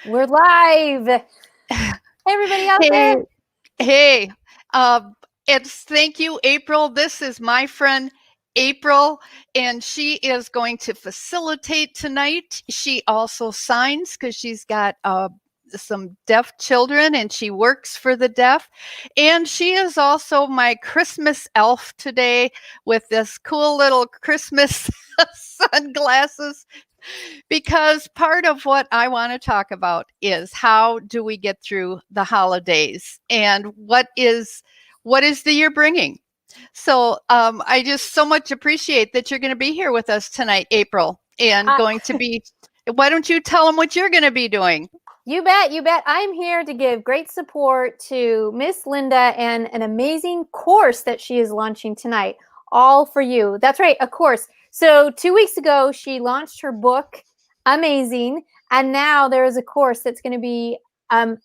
We're live. Hey, everybody out Hey, there. hey, uh, it's thank you, April. This is my friend April, and she is going to facilitate tonight. She also signs because she's got some deaf children and she works for the deaf. And she is also my Christmas elf today with this cool little Christmas sunglasses because part of what I want to talk about is how do we get through the holidays and what is the year bringing. So I just so much appreciate that you're going to be here with us tonight, April, and Uh, going to be. Why don't you tell them what you're going to be doing? you bet. You bet. I'm here to give great support to Miss Linda and an amazing course that she is launching tonight, all for you. That's right, a course. So 2 weeks ago, she launched her book, Amazing. And now there is a course that's going to be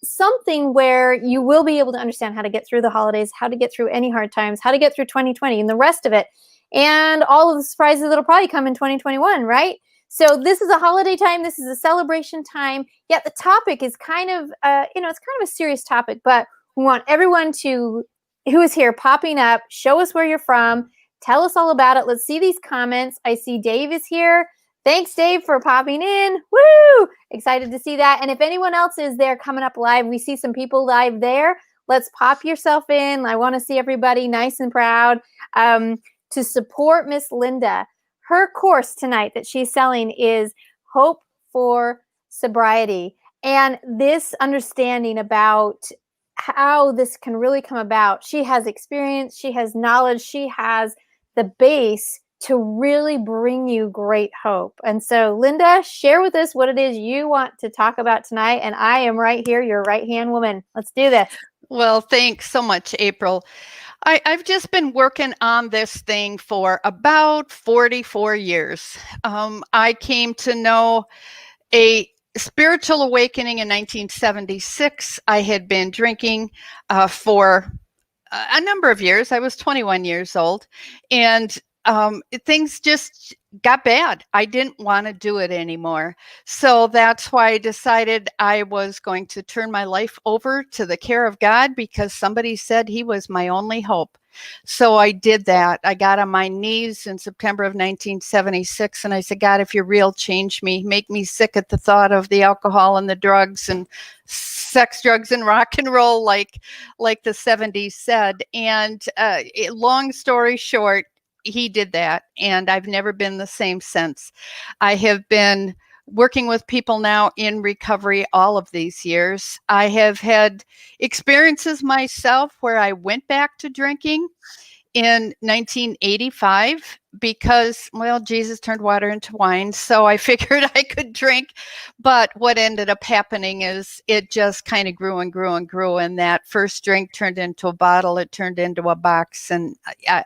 something where you will be able to understand how to get through the holidays, how to get through any hard times, how to get through 2020 and the rest of it, and all of the surprises that'll probably come in 2021, right? So this is a holiday time. This is a celebration time. Yet the topic is kind of, it's kind of a serious topic, but we want everyone who is here popping up, show us where you're from, tell us all about it. Let's see these comments. I see Dave is here. Thanks, Dave, for popping in. Woo! Excited to see that. And if anyone else is there coming up live, we see some people live there. Let's pop yourself in. I want to see everybody nice and proud to support Miss Linda. Her course tonight that she's selling is Hope for Sobriety. And this understanding about how this can really come about, she has experience, she has knowledge, she has the base to really bring you great hope. And so, Linda, share with us what it is you want to talk about tonight. And I am right here, your right-hand woman. Let's do this. Well, thanks so much, April. I've just been working on this thing for about 44 years. I came to know a spiritual awakening in 1976. I had been drinking for a number of years. I was 21 years old, and things just got bad. I didn't want to do it anymore. So that's why I decided I was going to turn my life over to the care of God because somebody said He was my only hope. So I did that. I got on my knees in September of 1976 and I said, God, if you're real, change me. Make me sick at the thought of the alcohol and the drugs and sex, drugs, and rock and roll, like the 70s said. And long story short, He did that. And I've never been the same since. I have been working with people now in recovery all of these years. I have had experiences myself where I went back to drinking in 1985 because, well, Jesus turned water into wine. So I figured I could drink. But what ended up happening is it just kind of grew and grew and grew. And that first drink turned into a bottle, it turned into a box, and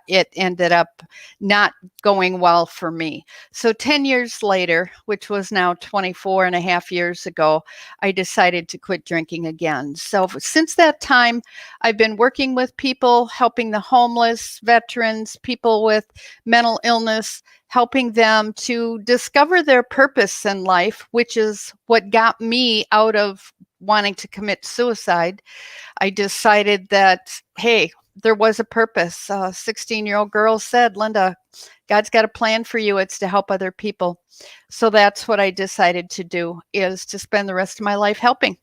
it ended up not going well for me. So 10 years later, which was now 24 and a half years ago, I decided to quit drinking again. So since that time, I've been working with people, helping the homeless, veterans, people with mental illness, helping them to discover their purpose in life, which is what got me out of wanting to commit suicide. I decided that, hey, there was a purpose. A 16-year-old girl said, Linda, God's got a plan for you. It's to help other people. So that's what I decided to do, is to spend the rest of my life helping.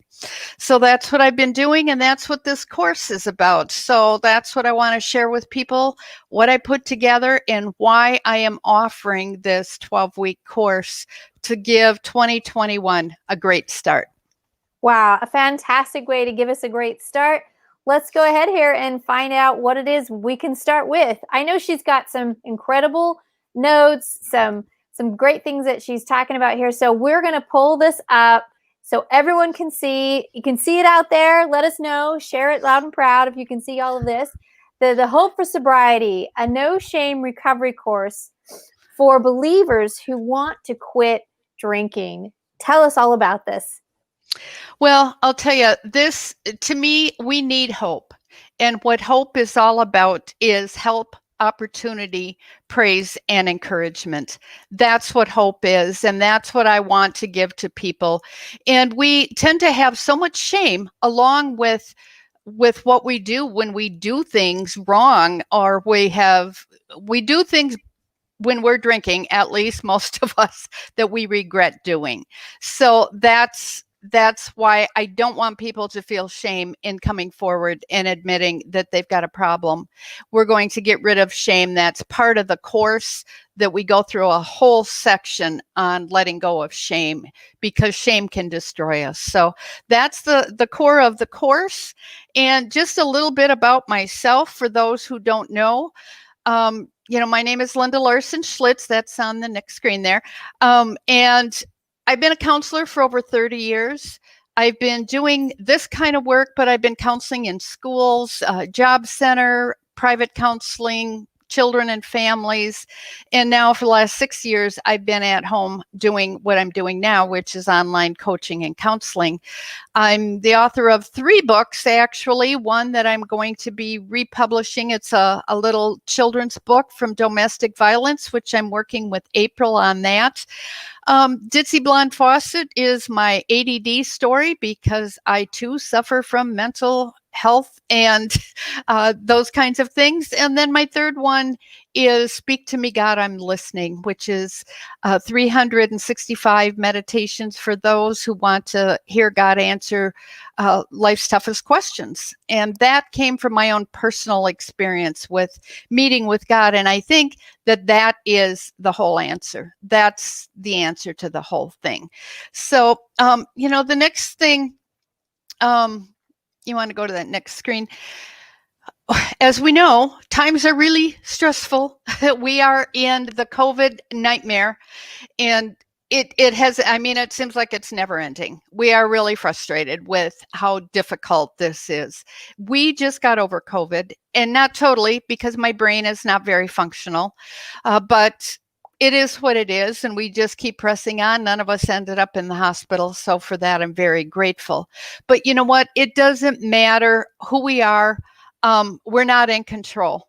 So that's what I've been doing, and that's what this course is about. So that's what I want to share with people, what I put together and why I am offering this 12-week course to give 2021 a great start. Wow, a fantastic way to give us a great start. Let's go ahead here and find out what it is we can start with. I know she's got some incredible notes, some great things that she's talking about here. So we're going to pull this up so everyone can see. You can see it out there. Let us know. Share it loud and proud if you can see all of this. The Hope for Sobriety, a no shame recovery course for believers who want to quit drinking. Tell us all about this. Well, I'll tell you, this, to me, we need hope. And what hope is all about is help opportunity, praise, and encouragement. That's what hope is. And that's what I want to give to people. And we tend to have so much shame along with what we do when we do things wrong, or we do things when we're drinking, at least most of us, that we regret doing. So that's why I don't want people to feel shame in coming forward and admitting that they've got a problem. We're going to get rid of shame. That's part of the course, that we go through a whole section on letting go of shame, because shame can destroy us. So that's the core of the course. And just a little bit about myself for those who don't know. My name is Linda Larson Schlitz. That's on the next screen there. And I've been a counselor for over 30 years. I've been doing this kind of work, but I've been counseling in schools, job center, private counseling, children and families. And now for the last 6 years, I've been at home doing what I'm doing now, which is online coaching and counseling. I'm the author of 3 books, actually. One that I'm going to be republishing. It's a little children's book from domestic violence, which I'm working with April on that. Ditzy Blonde Faucet is my ADD story, because I too suffer from mental health and those kinds of things. And then my third one is Speak to Me, God, I'm Listening, which is 365 meditations for those who want to hear God answer life's toughest questions. And that came from my own personal experience with meeting with God. And I think that is the whole answer. That's the answer to the whole thing. So, the next thing, you want to go to that next screen. As we know, times are really stressful. We are in the COVID nightmare, and it seems like it's never ending. We are really frustrated with how difficult this is. We just got over COVID, and not totally, because my brain is not very functional, but it is what it is, and we just keep pressing on. None of us ended up in the hospital, so for that, I'm very grateful. But you know what? It doesn't matter who we are. We're not in control,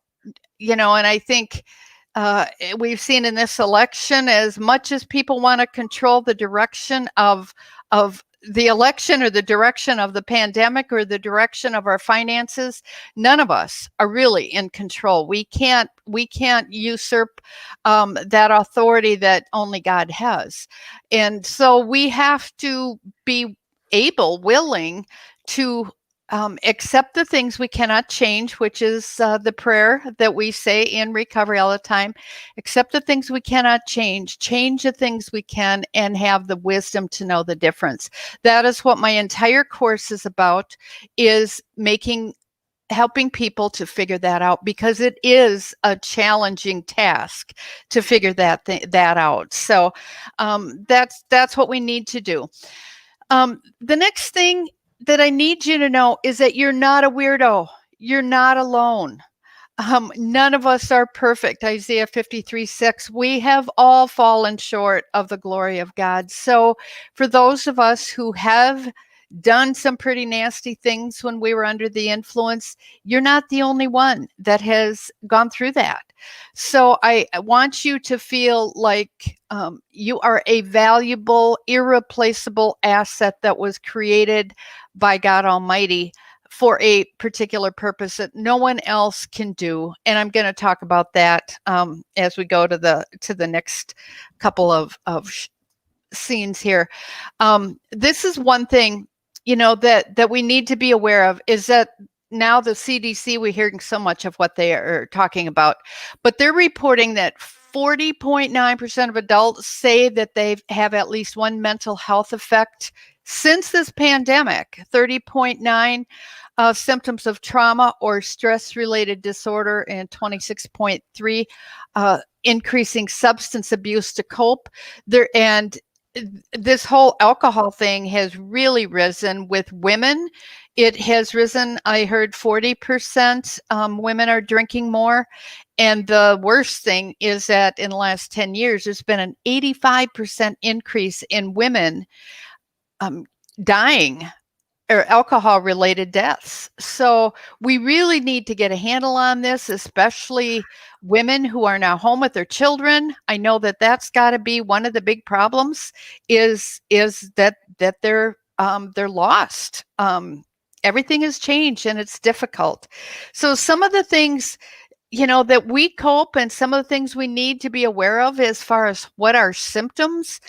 and I think we've seen in this election, as much as people want to control the direction of the election, or the direction of the pandemic, or the direction of our finances, none of us are really in control. We can't usurp that authority that only God has. And so we have to be willing to accept the things we cannot change, which is the prayer that we say in recovery all the time. Accept the things we cannot change the things we can, and have the wisdom to know the difference. That is what my entire course is about, is helping people to figure that out, because it is a challenging task to figure that out. So that's what we need to do. The next thing that I need you to know is that you're not a weirdo. You're not alone. None of us are perfect. Isaiah 53:6. We have all fallen short of the glory of God. So for those of us who have done some pretty nasty things when we were under the influence, you're not the only one that has gone through that. So I want you to feel like you are a valuable, irreplaceable asset that was created by God Almighty for a particular purpose that no one else can do. And I'm going to talk about that as we go to the next couple of scenes here. This is one thing, that we need to be aware of, is that now the CDC, we're hearing so much of what they are talking about, but they're reporting that 40.9% of adults say that they have at least one mental health effect since this pandemic. 30.9 symptoms of trauma or stress-related disorder, and 26.3 increasing substance abuse to cope. And this whole alcohol thing has really risen with women. It has risen. I heard 40% women are drinking more. And the worst thing is that in the last 10 years, there's been an 85% increase in women dying or alcohol related deaths. So we really need to get a handle on this, especially women who are now home with their children. I know that that's got to be one of the big problems is that they're lost. Everything has changed and it's difficult. So some of the things, that we cope, and some of the things we need to be aware of as far as what are symptoms.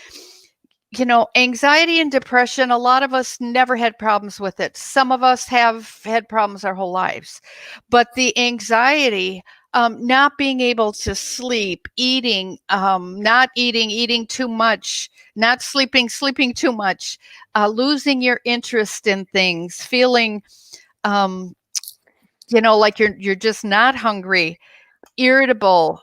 Anxiety and depression, a lot of us never had problems with it. Some of us have had problems our whole lives. But the anxiety, not being able to sleep, eating, not eating, eating too much, not sleeping, sleeping too much, losing your interest in things, feeling, like you're just not hungry, irritable,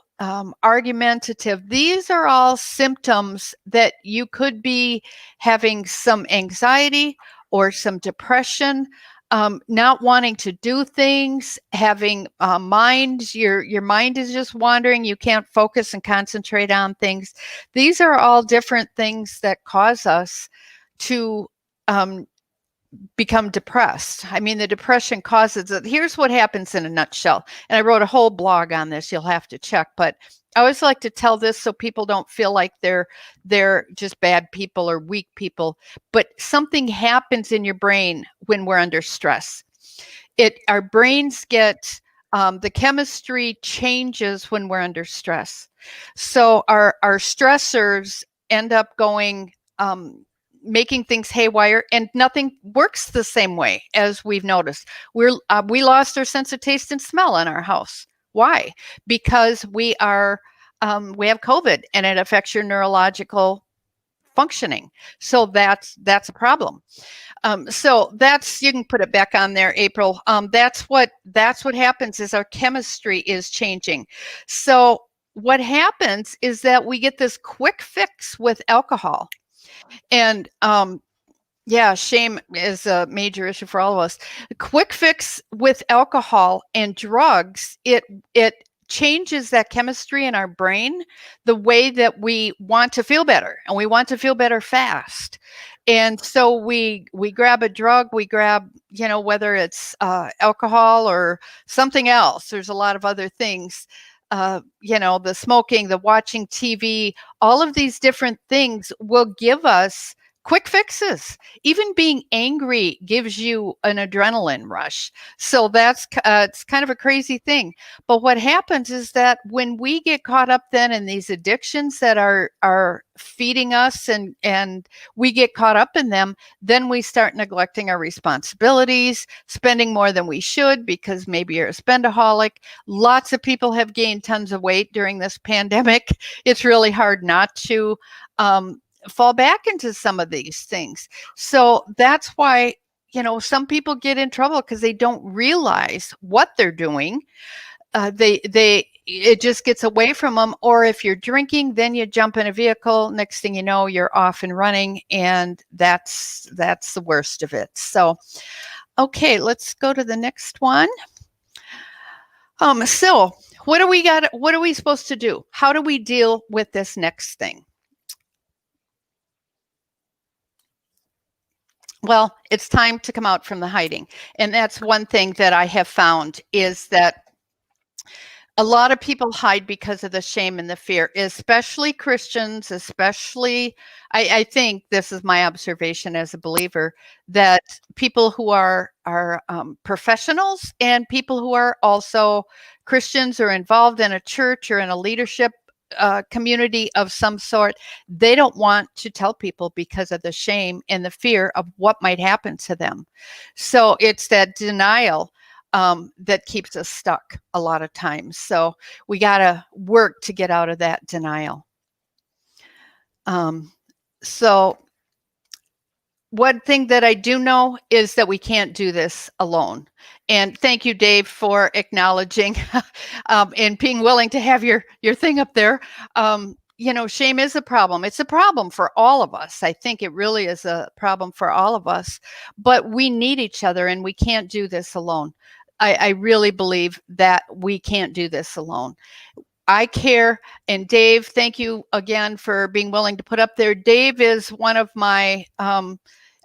argumentative. These are all symptoms that you could be having some anxiety or some depression, not wanting to do things, having mind, your mind is just wandering. You can't focus and concentrate on things. These are all different things that cause us to become depressed. I mean, the depression causes it. Here's what happens in a nutshell. And I wrote a whole blog on this. You'll have to check, but I always like to tell this so people don't feel like they're just bad people or weak people. But something happens in your brain when we're under stress. Our brains get the chemistry changes when we're under stress. So our stressors end up going making things haywire, and nothing works the same way as we've noticed. We lost our sense of taste and smell in our house. Why? Because we have COVID and it affects your neurological functioning. So that's a problem. So you can put it back on there, April. That's what happens is our chemistry is changing. So what happens is that we get this quick fix with alcohol. And yeah, shame is a major issue for all of us. Quick fix with alcohol and drugs, it changes that chemistry in our brain, the way that we want to feel better, and we want to feel better fast. And so we grab a drug, we grab, whether it's alcohol or something else. There's a lot of other things. The smoking, the watching TV, all of these different things will give us quick fixes. Even being angry gives you an adrenaline rush. So that's it's kind of a crazy thing. But what happens is that when we get caught up then in these addictions that are feeding us and we get caught up in them, then we start neglecting our responsibilities, spending more than we should because maybe you're a spendaholic. Lots of people have gained tons of weight during this pandemic. It's really hard not to fall back into some of these things. So that's why, some people get in trouble because they don't realize what they're doing. It just gets away from them. Or if you're drinking, then you jump in a vehicle. Next thing you know, you're off and running, and that's the worst of it. So, okay, let's go to the next one. So what do we got? What are we supposed to do? How do we deal with this next thing? Well, it's time to come out from the hiding. And that's one thing that I have found is that a lot of people hide because of the shame and the fear, especially Christians, I think this is my observation as a believer, that people who are professionals and people who are also Christians or involved in a church or in a leadership community of some sort, they don't want to tell people because of the shame and the fear of what might happen to them. So it's that denial that keeps us stuck a lot of times. So we got to work to get out of that denial. So one thing that I do know is that we can't do this alone. And thank you, Dave, for acknowledging and being willing to have your thing up there. Shame is a problem. It's a problem for all of us. I think it really is a problem for all of us. But we need each other, and we can't do this alone. I really believe that we can't do this alone. I care. And Dave, thank you again for being willing to put up there. Dave is one of my,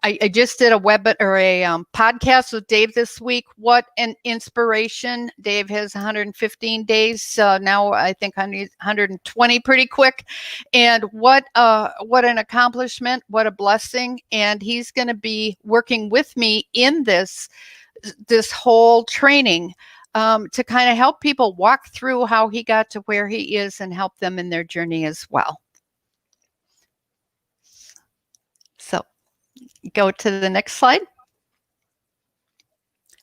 I just did a podcast with Dave this week. What an inspiration. Dave has 115 days. Now I think 120 pretty quick. And what an accomplishment. What a blessing. And he's going to be working with me in this whole training to kind of help people walk through how he got to where he is and help them in their journey as well. So go to the next slide.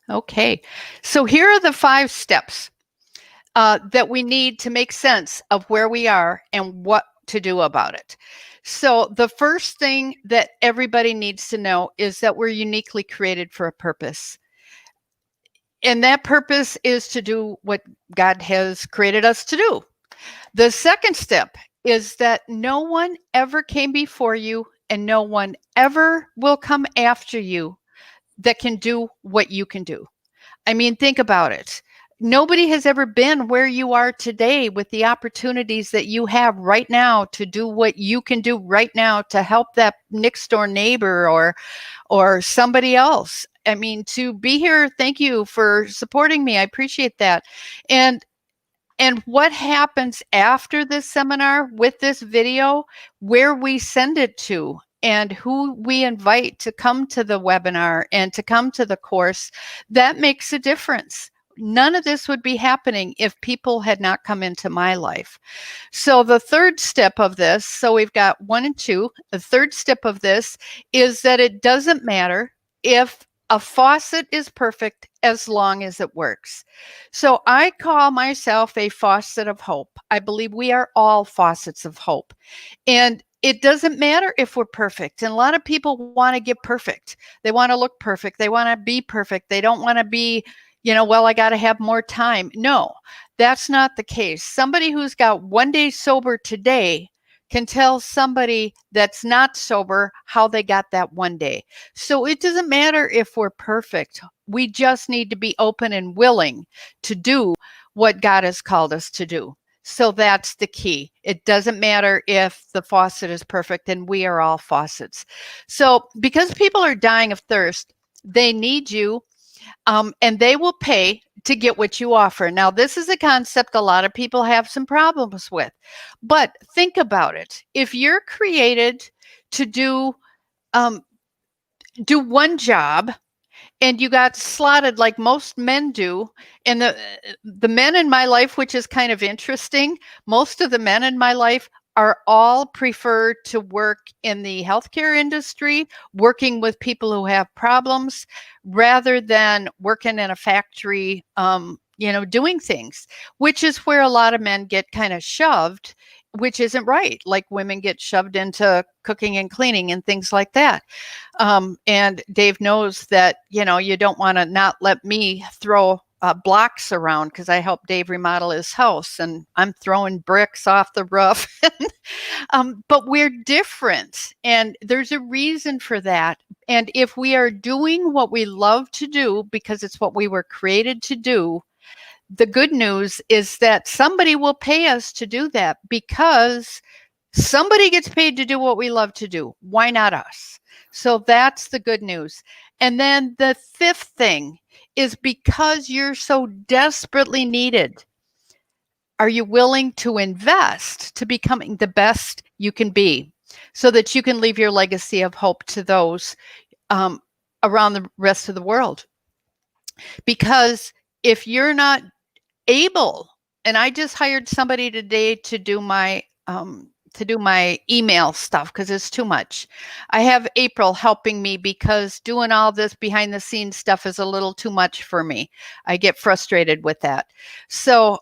Okay, so here are the 5 steps that we need to make sense of where we are and what to do about it. So the first thing that everybody needs to know is that we're uniquely created for a purpose. And that purpose is to do what God has created us to do. The second step is that no one ever came before you and no one ever will come after you that can do what you can do. I mean, think about it. Nobody has ever been where you are today with the opportunities that you have right now to do what you can do right now to help that next door neighbor or somebody else. I mean, to be here, thank you for supporting me. I appreciate that. And what happens after this seminar with this video, where we send it to, and who we invite to come to the webinar and to come to the course, that makes a difference. None of this would be happening if people had not come into my life. So the third step of this, so we've got 1 and 2. The third step of this is that it doesn't matter if a faucet is perfect as long as it works. So I call myself a faucet of hope. I believe we are all faucets of hope. And it doesn't matter if we're perfect. And a lot of people want to get perfect. They want to look perfect. They want to be perfect. They don't want to be, well, I got to have more time. No, that's not the case. Somebody who's got 1 day sober today can tell somebody that's not sober how they got that 1 day. So it doesn't matter if we're perfect. We just need to be open and willing to do what God has called us to do. So that's the key. It doesn't matter if the faucet is perfect, and we are all faucets. So because people are dying of thirst, they need you, and they will pay to get what you offer. Now, this is a concept a lot of people have some problems with, but think about it. If you're created to do one job, and you got slotted like most men do, and the men in my life, which is kind of interesting, most of the men in my life are all prefer to work in the healthcare industry, working with people who have problems, rather than working in a factory, doing things, which is where a lot of men get kind of shoved, which isn't right. Like women get shoved into cooking and cleaning and things like that. And Dave knows that, you don't want to not let me throw blocks around, because I helped Dave remodel his house and I'm throwing bricks off the roof. But we're different, and there's a reason for that. And if we are doing what we love to do because it's what we were created to do, the good news is that somebody will pay us to do that, because somebody gets paid to do what we love to do. Why not us? So that's the good news. And then the fifth thing is, because you're so desperately needed, are you willing to invest to becoming the best you can be, so that you can leave your legacy of hope to those around the rest of the world? Because if you're not able, and I just hired somebody today to do my email stuff because it's too much. I have April helping me because doing all this behind the scenes stuff is a little too much for me. I get frustrated with that. So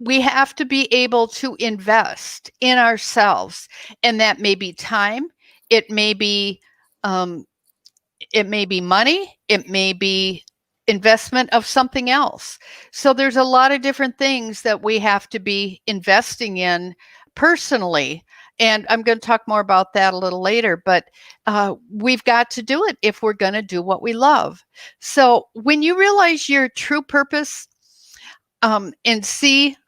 we have to be able to invest in ourselves, and that may be time. It may be money. It may be investment of something else. So there's a lot of different things that we have to be investing in personally. And I'm going to talk more about that a little later, but we've got to do it if we're going to do what we love. So when you realize your true purpose, and see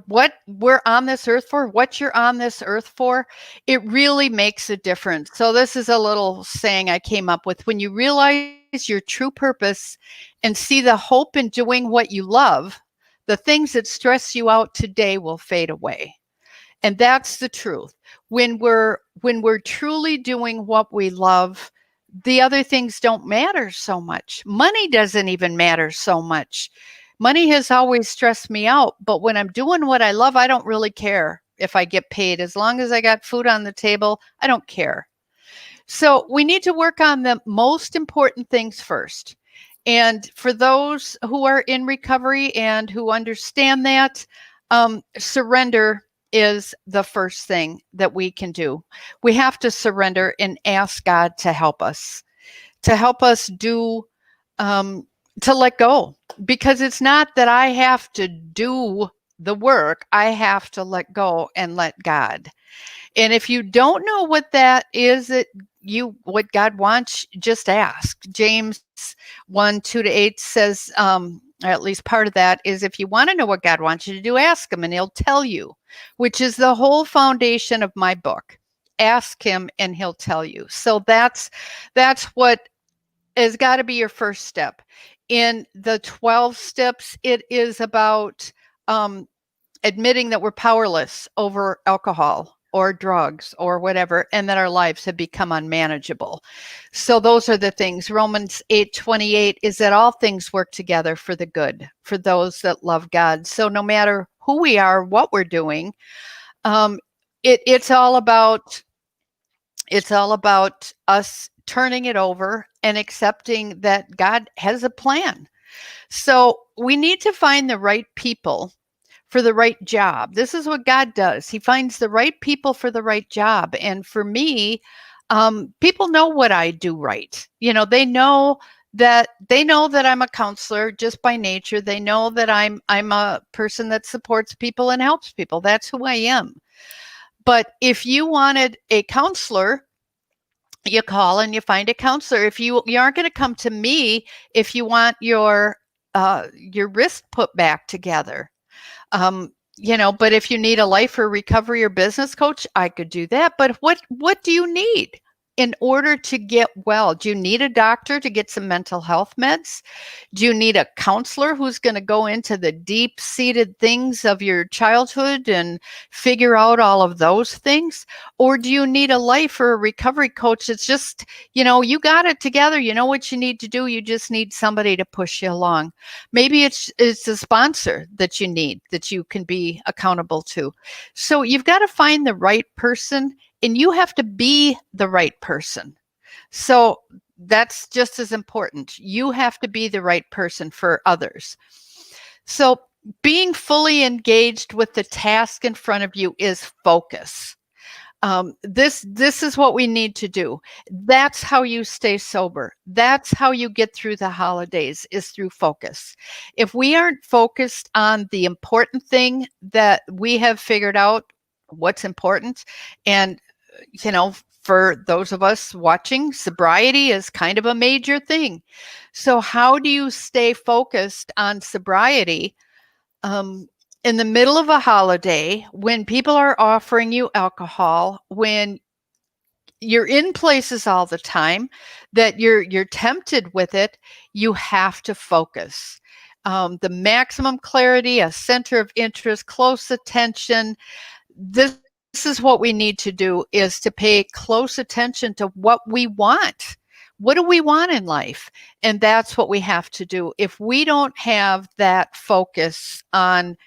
what we're on this earth for, what you're on this earth for, it really makes a difference. So this is a little saying I came up with. When you realize your true purpose and see the hope in doing what you love, the things that stress you out today will fade away. And that's the truth. When we're truly doing what we love, the other things don't matter so much. Money doesn't even matter so much. Money has always stressed me out, but when I'm doing what I love, I don't really care if I get paid. As long as I got food on the table, I don't care. So we need to work on the most important things first. And for those who are in recovery and who understand that, surrender is the first thing that we can do. We have to surrender and ask God to help us do, to let go. Because it's not that I have to do the work, I have to let go and let God. And if you don't know what that is, what God wants, just ask. James 1:2-8 says, or at least part of that is, if you want to know what God wants you to do, ask him and he'll tell you, which is the whole foundation of my book. Ask him and he'll tell you. So that's what has got to be your first step. In the 12 steps, it is about admitting that we're powerless over alcohol or drugs or whatever, and that our lives have become unmanageable. So those are the things. Romans 8:28 is that all things work together for the good, for those that love God. So no matter who we are, what we're doing, um, it's all about us turning it over and accepting that God has a plan. So we need to find the right people for the right job. This is what God does. He finds the right people for the right job. And for me, people know what I do right. They know that I'm a counselor just by nature. They know that I'm a person that supports people and helps people. That's who I am. But if you wanted a counselor, you call and you find a counselor. If you aren't going to come to me if you want your wrist put back together. But if you need a life or recovery or business coach, I could do that. But what do you need in order to get well? Do you need a doctor to get some mental health meds? Do you need a counselor who's going to go into the deep-seated things of your childhood and figure out all of those things? Or do you need a life or a recovery coach that's just, you got it together, you know what you need to do, you just need somebody to push you along? Maybe it's a sponsor that you need, that you can be accountable to. So you've got to find the right person, and you have to be the right person. So that's just as important. You have to be the right person for others. So being fully engaged with the task in front of you is focus. This is what we need to do. That's how you stay sober. That's how you get through the holidays, is through focus. If we aren't focused on the important thing that we have figured out what's important, and for those of us watching, sobriety is kind of a major thing. So how do you stay focused on sobriety in the middle of a holiday, when people are offering you alcohol, when you're in places all the time that you're tempted with it? You have to focus. The maximum clarity, a center of interest, close attention. This is what we need to do, is to pay close attention to what we want. What do we want in life? And that's what we have to do. If we don't have that focus on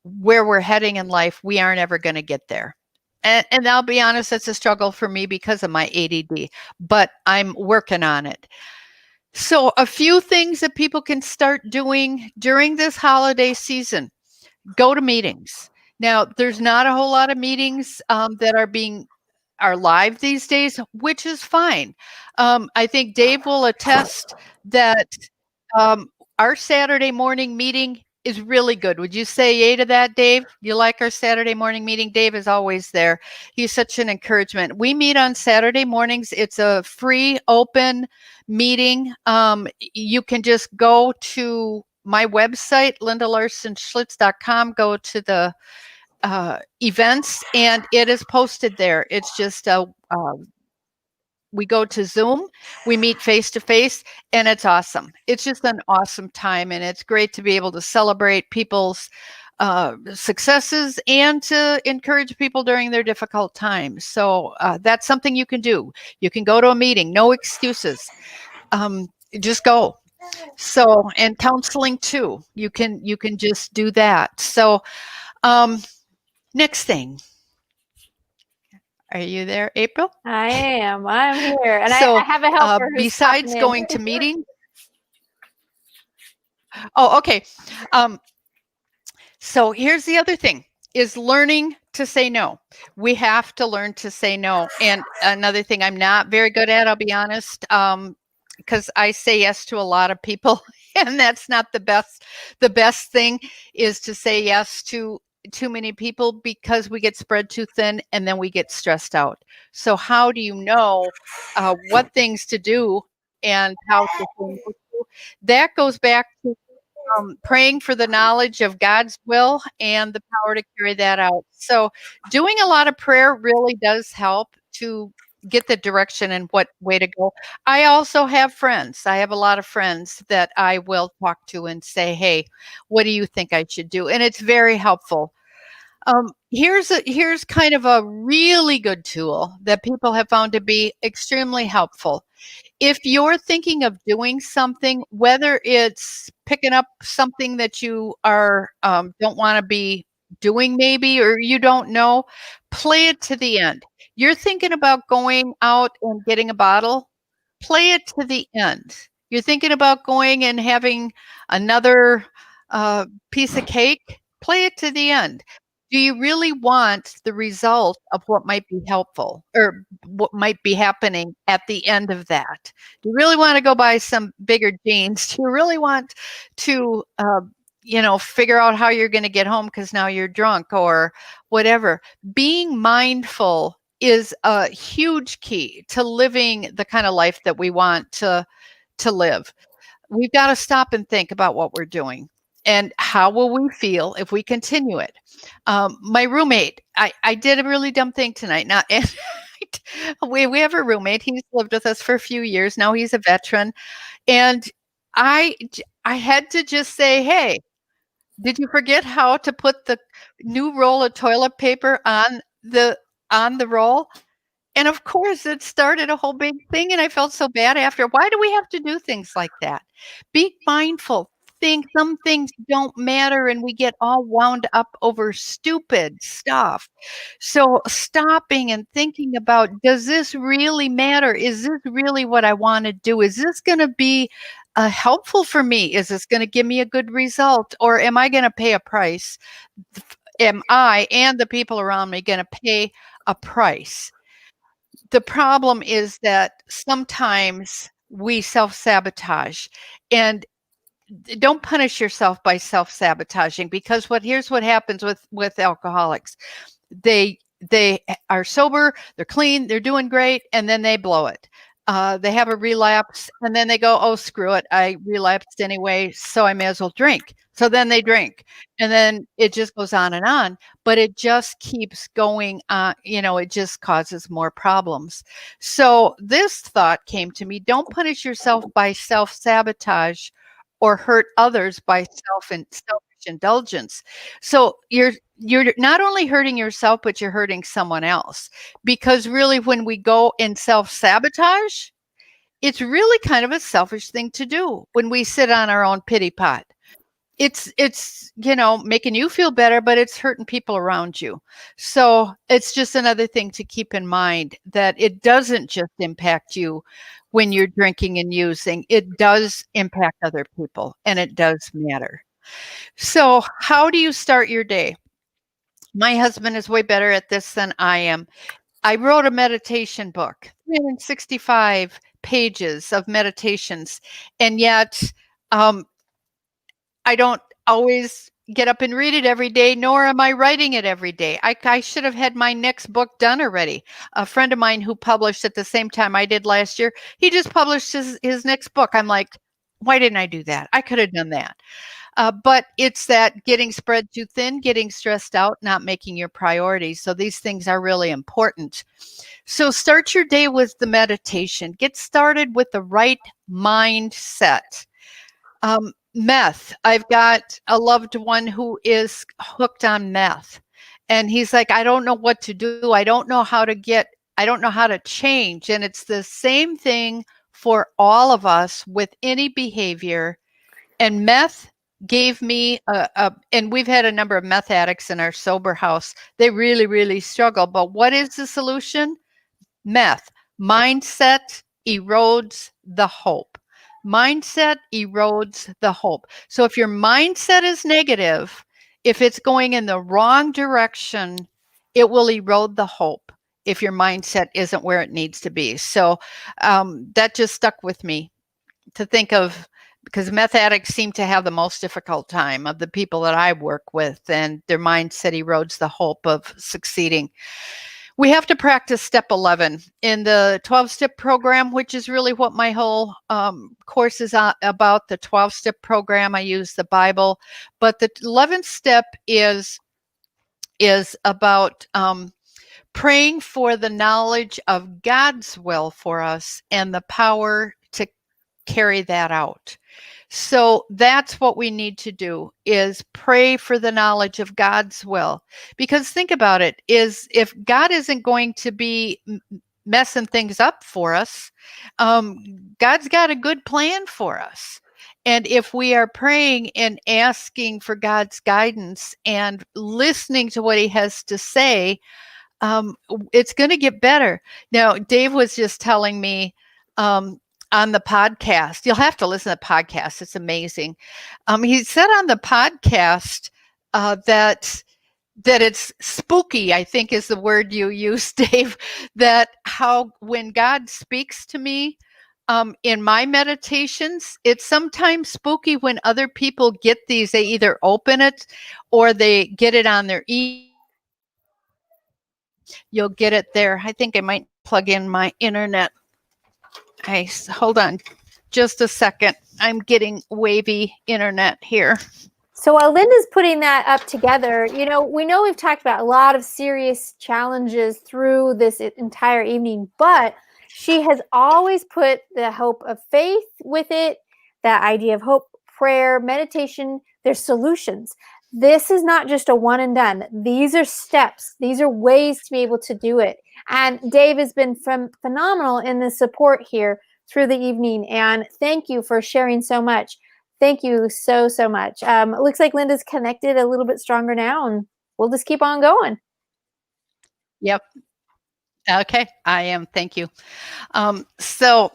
where we're heading in life, we aren't ever going to get there. And I'll be honest, it's a struggle for me because of my ADD, but I'm working on it. So a few things that people can start doing during this holiday season: go to meetings. Now, there's not a whole lot of meetings that are live these days, which is fine. I think Dave will attest that um, our Saturday morning meeting is really good. Would you say yay to that, Dave? You like our Saturday morning meeting? Dave is always there. He's such an encouragement. We meet on Saturday mornings. It's a free, open meeting. You can just go to my website, lindalarsonschlitz.com, go to the events, and it is posted there. It's just we go to Zoom, we meet face to face, and it's awesome. It's just an awesome time, and it's great to be able to celebrate people's successes and to encourage people during their difficult times. So that's something you can do. You can go to a meeting, no excuses. Just go. So, and counseling too. You can just do that. So, next thing. Are you there, April? I am. I'm here. And So, I have a helper who's besides popping in. going to meetings. Oh, okay. So here's the other thing is learning to say no. We have to learn to say no. And another thing I'm not very good at, I'll be honest, because I say yes to a lot of people, and that's not the best. The best thing is to say yes to too many people because we get spread too thin and then we get stressed out. So how do you know what things to do and how to say no to? That goes back to praying for the knowledge of God's will and the power to carry that out. So, doing a lot of prayer really does help to get the direction and what way to go. I also have friends. I have a lot of friends that I will talk to and say, "Hey, what do you think I should do?" And it's very helpful. Here's kind of a really good tool that people have found to be extremely helpful. If you're thinking of doing something, whether it's picking up something that you are don't want to be doing maybe, or you don't know, play it to the end. You're thinking about going out and getting a bottle, play it to the end. You're thinking about going and having another piece of cake, play it to the end. Do you really want the result of what might be helpful or what might be happening at the end of that? Do you really want to go buy some bigger jeans? Do you really want to, figure out how you're going to get home because now you're drunk or whatever? Being mindful is a huge key to living the kind of life that we want to live. We've got to stop and think about what we're doing and how will we feel if we continue it. My roommate, I did a really dumb thing tonight. Now, and we have a roommate. He's lived with us for a few years now. He's a veteran, and I had to just say, "Hey, did you forget how to put the new roll of toilet paper on the roll?" And of course, it started a whole big thing, and I felt so bad after. Why do we have to do things like that? Be mindful. Think some things don't matter, and we get all wound up over stupid stuff. So, stopping and thinking about, does this really matter? Is this really what I want to do? Is this going to be helpful for me? Is this going to give me a good result? Or am I going to pay a price? Am I and the people around me going to pay a price? The problem is that sometimes we self-sabotage, and don't punish yourself by self-sabotaging, because here's what happens with alcoholics. They are sober, they're clean, they're doing great, and then they blow it. They have a relapse, and then they go, "Oh, screw it, I relapsed anyway, so I may as well drink." So then they drink, and then it just goes on, but it just keeps going on. It just causes more problems. So this thought came to me: don't punish yourself by self-sabotage or hurt others by selfish indulgence. So you're not only hurting yourself, but you're hurting someone else. Because really, when we go and self-sabotage, it's really kind of a selfish thing to do when we sit on our own pity pot. It's making you feel better, but it's hurting people around you. So it's just another thing to keep in mind, that it doesn't just impact you when you're drinking and using. It does impact other people, and it does matter. So how do you start your day? My husband is way better at this than I am. I wrote a meditation book, 365 pages of meditations, and yet I don't always get up and read it every day, nor am I writing it every day. I should have had my next book done already. A friend of mine who published at the same time I did last year, he just published his next book. I'm like, why didn't I do that? I could have done that. But it's that getting spread too thin, getting stressed out, not making your priorities. So these things are really important. So start your day with the meditation. Get started with the right mindset. Meth. I've got a loved one who is hooked on meth. And he's like, I don't know what to do. I don't know how to change. And it's the same thing for all of us with any behavior. And meth gave me and we've had a number of meth addicts in our sober house. They really, really struggle. But what is the solution? Meth. Mindset erodes the hope. Mindset erodes the hope. So if your mindset is negative, if it's going in the wrong direction, it will erode the hope if your mindset isn't where it needs to be. So that just stuck with me to think of, because meth addicts seem to have the most difficult time of the people that I work with, and their mindset erodes the hope of succeeding. We have to practice step 11 in the 12-step program, which is really what my whole course is about. The 12-step program, I use the Bible, but the 11th step is about praying for the knowledge of God's will for us and the power to carry that out. So that's what we need to do, is pray for the knowledge of God's will. Because think about it, is if God isn't going to be messing things up for us, God's got a good plan for us. And if we are praying and asking for God's guidance and listening to what he has to say, it's going to get better. Now, Dave was just telling me, on the podcast, you'll have to listen to the podcast. It's amazing. He said on the podcast that it's spooky, I think is the word you used, Dave, that how when God speaks to me in my meditations, it's sometimes spooky when other people get these. They either open it or they get it on their you'll get it there. I think I might plug in my internet. Hold on just a second. I'm getting wavy internet here. So while Linda's putting that up together, we know we've talked about a lot of serious challenges through this entire evening, but she has always put the hope of faith with it, that idea of hope, prayer, meditation. There's solutions. This is not just a one and done. These are steps. These are ways to be able to do it. And Dave has been phenomenal in the support here through the evening. And thank you for sharing so much. Thank you so, so much. It looks like Linda's connected a little bit stronger now, and we'll just keep on going. Yep. Okay, I am. Thank you. So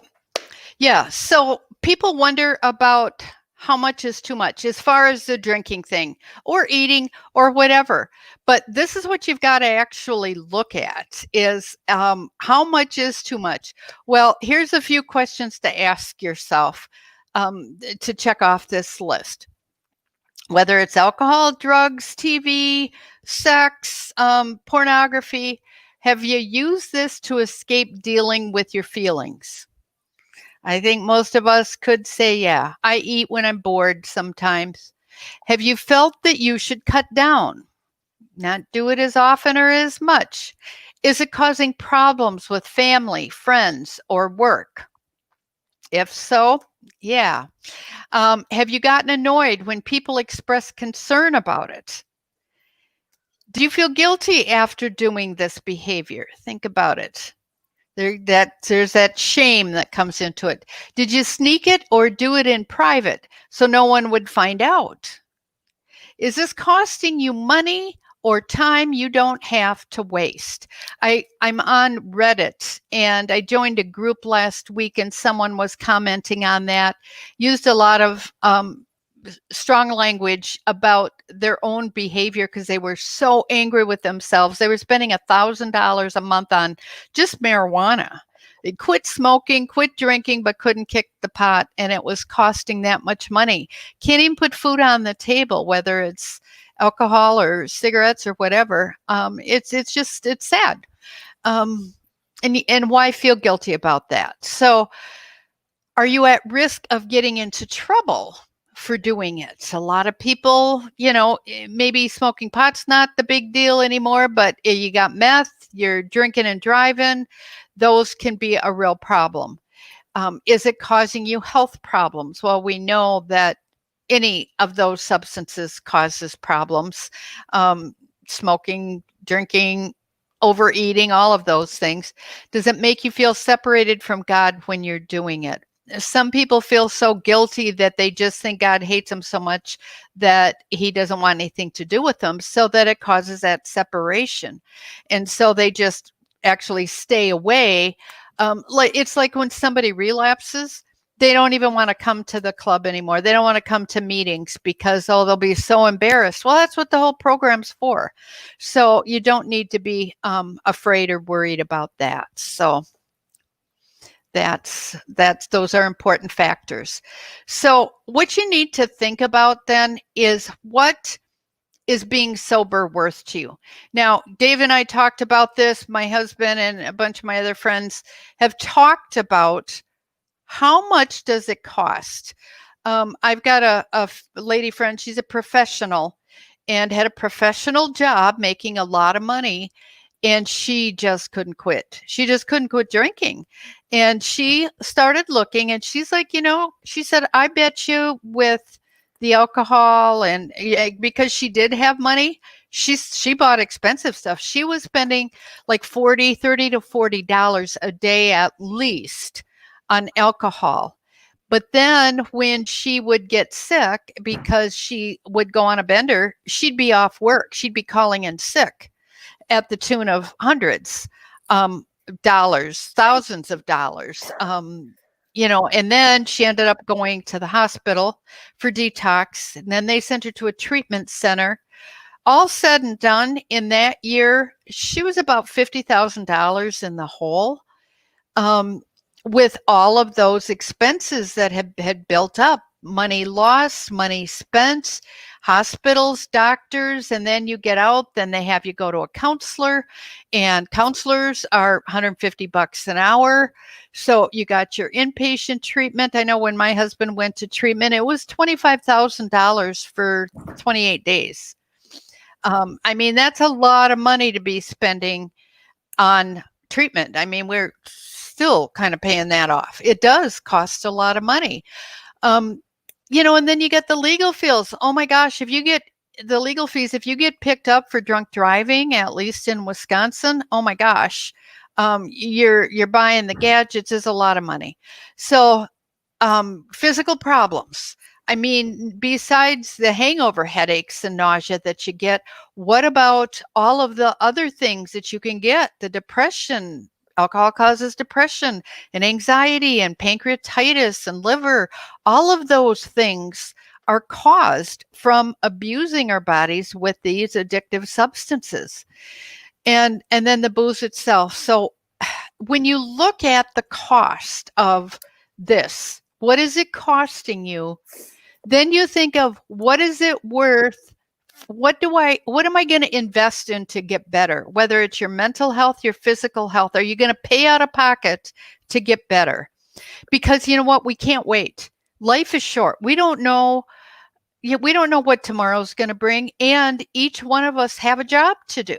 people wonder about how much is too much as far as the drinking thing or eating or whatever. But this is what you've got to actually look at is how much is too much? Well, here's a few questions to ask yourself to check off this list. Whether it's alcohol, drugs, TV, sex, pornography, have you used this to escape dealing with your feelings? I think most of us could say, yeah. I eat when I'm bored sometimes. Have you felt that you should cut down? Not do it as often or as much? Is it causing problems with family, friends, or work? If so, yeah. Have you gotten annoyed when people express concern about it? Do you feel guilty after doing this behavior? Think about it. There's that shame that comes into it. Did you sneak it or do it in private so no one would find out? Is this costing you money or time you don't have to waste? I'm on Reddit and I joined a group last week and someone was commenting on that, used a lot of strong language about their own behavior because they were so angry with themselves. They were spending $1,000 a month on just marijuana. They quit smoking, quit drinking, but couldn't kick the pot, and it was costing that much money. Can't even put food on the table, whether it's alcohol or cigarettes or whatever. It's sad. And why feel guilty about that? So Are you at risk of getting into trouble for doing it? A lot of people, maybe smoking pot's not the big deal anymore, but you got meth, you're drinking and driving, those can be a real problem. Is it causing you health problems? Well, we know that any of those substances causes problems. Smoking, drinking, overeating, all of those things. Does it make you feel separated from God when you're doing it? Some people feel so guilty that they just think God hates them so much that he doesn't want anything to do with them, so that it causes that separation. And so they just actually stay away. It's like when somebody relapses, they don't even want to come to the club anymore. They don't want to come to meetings because, they'll be so embarrassed. Well, that's what the whole program's for. So you don't need to be afraid or worried about that. So that's those are important factors. So what you need to think about then is, what is being sober worth to you? Now, Dave and I talked about this. My husband and a bunch of my other friends have talked about, how much does it cost? I've got a lady friend, she's a professional and had a professional job making a lot of money. And she just couldn't quit. She just couldn't quit drinking. And she started looking, and she's like, she said, I bet you with the alcohol, and because she did have money, she bought expensive stuff. She was spending like $30 to $40 a day at least on alcohol. But then when she would get sick, because she would go on a bender, she'd be off work. She'd be calling in sick at the tune of hundreds dollars, thousands of dollars. And then she ended up going to the hospital for detox. And then they sent her to a treatment center. All said and done, in that year, she was about $50,000 in the hole. With all of those expenses that had built up, money lost, money spent, hospitals, doctors, and then you get out, then they have you go to a counselor, and counselors are $150 an hour. So you got your inpatient treatment. I know when my husband went to treatment, it was $25,000 for 28 days. I mean, that's a lot of money to be spending on treatment. I mean, we're still kind of paying that off. It does cost a lot of money. And then you get the legal fees. Oh my gosh, if you get the legal fees, if you get picked up for drunk driving, at least in Wisconsin, oh my gosh, you're buying the gadgets is a lot of money. So physical problems. I mean, besides the hangover headaches and nausea that you get, what about all of the other things that you can get? The depression. Alcohol causes depression and anxiety and pancreatitis and liver. All of those things are caused from abusing our bodies with these addictive substances. And then the booze itself. So when you look at the cost of this, what is it costing you? Then you think of, what is it worth? What am I going to invest in to get better? Whether it's your mental health, your physical health, are you going to pay out of pocket to get better? Because you know what? We can't wait. Life is short. We don't know what tomorrow's going to bring. And each one of us have a job to do.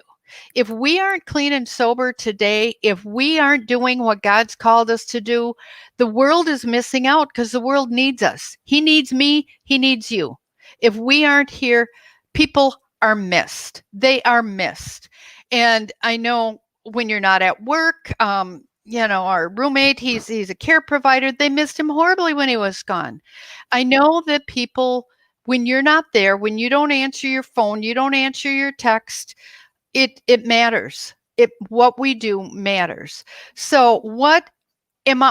If we aren't clean and sober today, if we aren't doing what God's called us to do, the world is missing out, because the world needs us. He needs me. He needs you. If we aren't here, people are missed. They are missed. And I know when you're not at work, our roommate, he's a care provider. They missed him horribly when he was gone. I know that people, when you're not there, when you don't answer your phone, you don't answer your text, it matters. What we do matters. So why am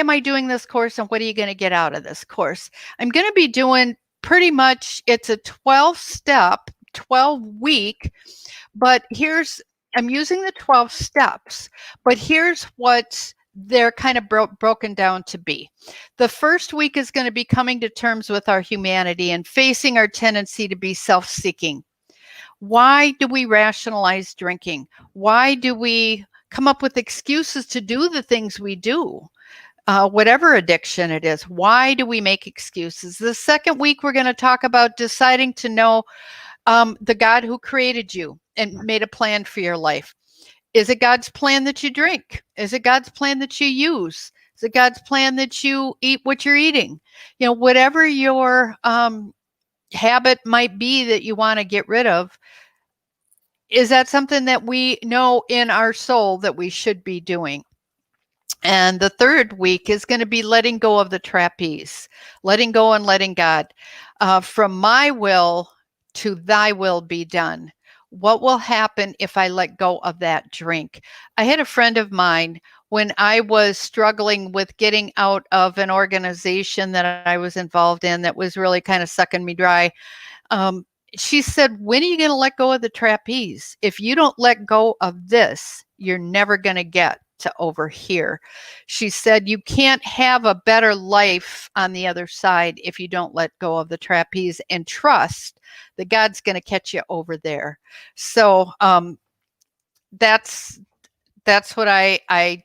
I doing this course, and what are you going to get out of this course? I'm going to be doing pretty much, it's a 12-step, 12-week, but I'm using the 12 steps, but here's what they're kind of broken down to be. The first week is going to be coming to terms with our humanity and facing our tendency to be self-seeking. Why do we rationalize drinking? Why do we come up with excuses to do the things we do? whatever addiction it is. Why do we make excuses? The second week, we're going to talk about deciding to know the God who created you and made a plan for your life. Is it God's plan that you drink? Is it God's plan that you use? Is it God's plan that you eat what you're eating? You know, whatever your habit might be that you want to get rid of, is that something that we know in our soul that we should be doing? And the third week is going to be letting go of the trapeze, letting go and letting God. From my will to thy will be done. What will happen if I let go of that drink? I had a friend of mine when I was struggling with getting out of an organization that I was involved in that was really kind of sucking me dry. Um, she said, when are you going to let go of the trapeze? If you don't let go of this, you're never going to get to over here. She said, you can't have a better life on the other side if you don't let go of the trapeze and trust that God's going to catch you over there. So that's what I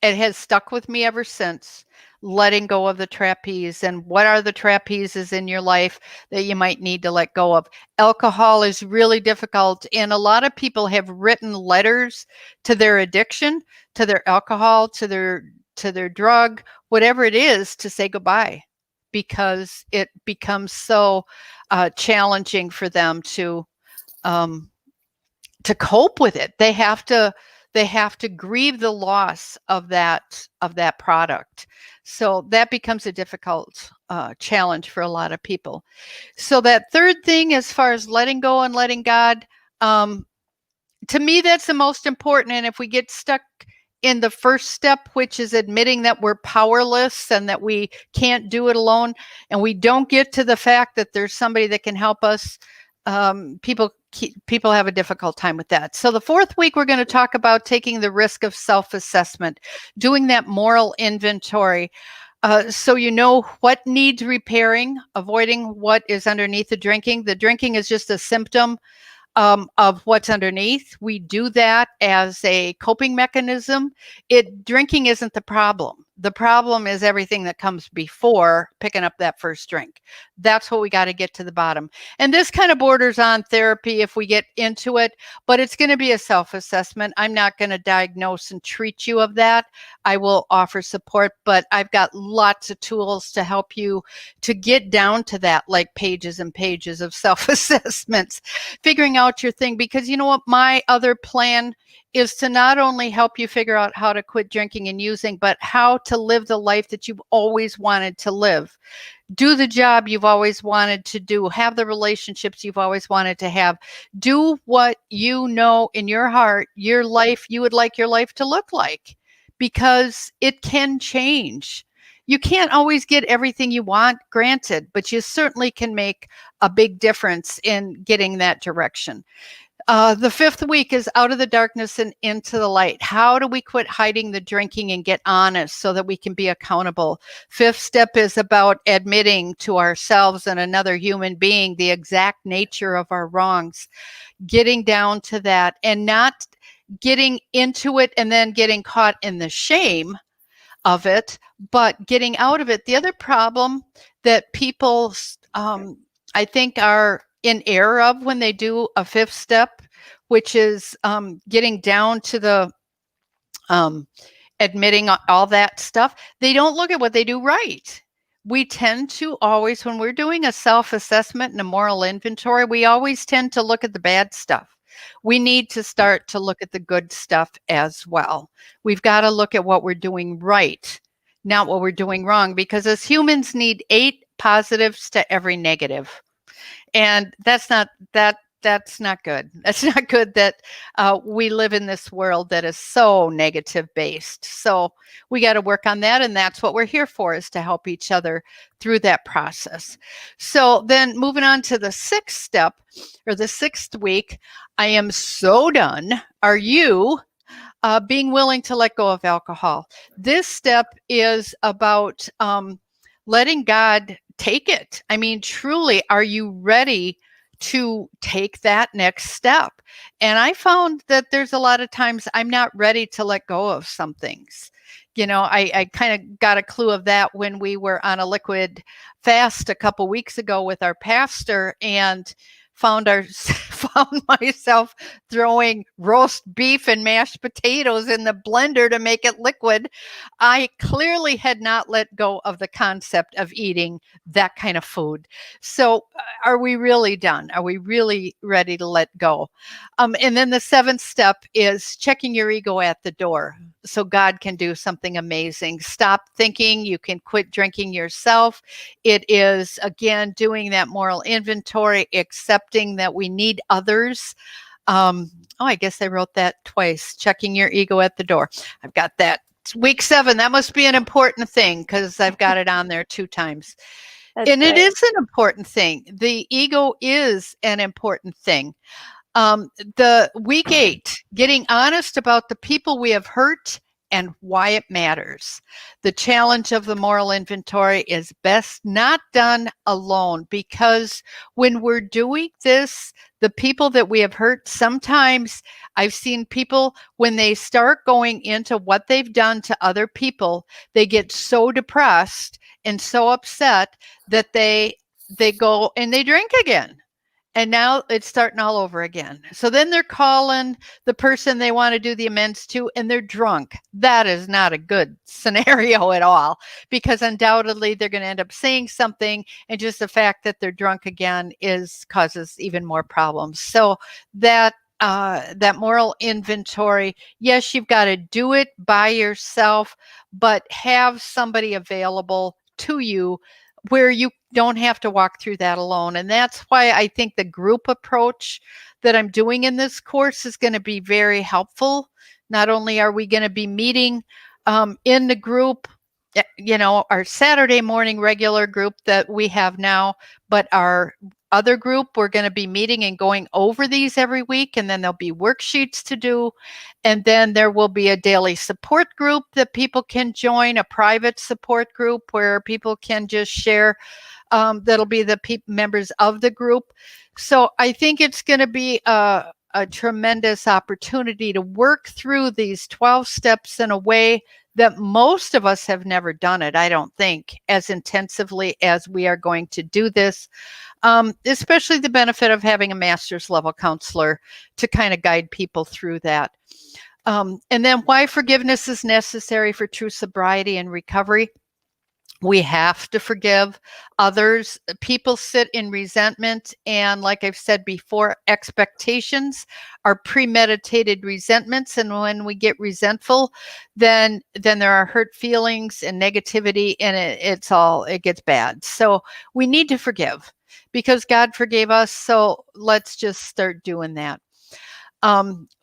it has stuck with me ever since, letting go of the trapeze. And what are the trapezes in your life that you might need to let go of? Alcohol is really difficult, and a lot of people have written letters to their addiction, to their alcohol, to their drug, whatever it is, to say goodbye, because it becomes so challenging for them to cope with it. They have to grieve the loss of that product. So that becomes a difficult challenge for a lot of people. So that third thing, as far as letting go and letting God, to me, that's the most important. And if we get stuck in the first step, which is admitting that we're powerless and that we can't do it alone, and we don't get to the fact that there's somebody that can help us, people have a difficult time with that. So the fourth week, we're going to talk about taking the risk of self-assessment, doing that moral inventory. So you know what needs repairing, avoiding what is underneath the drinking. The drinking is just a symptom of what's underneath. We do that as a coping mechanism. Drinking isn't the problem. The problem is everything that comes before picking up that first drink. That's what we got to get to the bottom. And this kind of borders on therapy if we get into it, but it's going to be a self-assessment. I'm not going to diagnose and treat you of that. I will offer support, but I've got lots of tools to help you to get down to that, like pages and pages of self-assessments, figuring out your thing. Because you know what, my other plan is to not only help you figure out how to quit drinking and using, but how to live the life that you've always wanted to live. Do the job you've always wanted to do, have the relationships you've always wanted to have, do what you know in your heart, your life, you would like your life to look like, because it can change. You can't always get everything you want, granted, but you certainly can make a big difference in getting that direction. The fifth week is out of the darkness and into the light. How do we quit hiding the drinking and get honest so that we can be accountable? Fifth step is about admitting to ourselves and another human being the exact nature of our wrongs, getting down to that and not getting into it and then getting caught in the shame of it, but getting out of it. The other problem that people, I think, are in error of when they do a fifth step, which is getting down to the admitting all that stuff, they don't look at what they do right. We tend to always, when we're doing a self-assessment and a moral inventory, we always tend to look at the bad stuff. We need to start to look at the good stuff as well. We've got to look at what we're doing right, not what we're doing wrong, because as humans need 8 positives to every negative. And that's not good. That's not good that we live in this world that is so negative based. So we got to work on that. And that's what we're here for, is to help each other through that process. So then moving on to the sixth step, or the sixth week, I am so done. Are you? Being willing to let go of alcohol. This step is about letting God take it. I mean, truly, are you ready to take that next step. And I found that there's a lot of times I'm not ready to let go of some things. I kind of got a clue of that when we were on a liquid fast a couple weeks ago with our pastor, and found myself throwing roast beef and mashed potatoes in the blender to make it liquid. I clearly had not let go of the concept of eating that kind of food. So are we really done? Are we really ready to let go? And then the seventh step is checking your ego at the door so God can do something amazing. Stop thinking you can quit drinking yourself. It is, again, doing that moral inventory, accepting that we need others. I guess I wrote that twice, checking your ego at the door. I've got that. It's week 7. That must be an important thing because I've got it on there 2 times. That's And great. it is an important thing. The ego is an important thing. The week 8, getting honest about the people we have hurt and why it matters. The challenge of the moral inventory is best not done alone, because when we're doing this, the people that we have hurt, sometimes I've seen people, when they start going into what they've done to other people, they get so depressed and so upset that they go and they drink again. And now it's starting all over again. So then they're calling the person they want to do the amends to, and they're drunk. That is not a good scenario at all, because undoubtedly they're going to end up saying something, and just the fact that they're drunk again causes even more problems. So that moral inventory, yes, you've got to do it by yourself, but have somebody available to you where you don't have to walk through that alone. And that's why I think the group approach that I'm doing in this course is going to be very helpful. Not only are we going to be meeting in the group, our Saturday morning regular group that we have now, but our other group, we're going to be meeting and going over these every week, and then there'll be worksheets to do. And then there will be a daily support group that people can join, a private support group where people can just share. That'll be the members of the group. So I think it's going to be a tremendous opportunity to work through these 12 steps in a way that most of us have never done it, I don't think, as intensively as we are going to do this. Especially the benefit of having a master's level counselor to kind of guide people through that. And then why forgiveness is necessary for true sobriety and recovery. We have to forgive others. People sit in resentment, and like I've said before, expectations are premeditated resentments. And when we get resentful, then there are hurt feelings and negativity, and it gets bad. So we need to forgive because God forgave us. So let's just start doing that.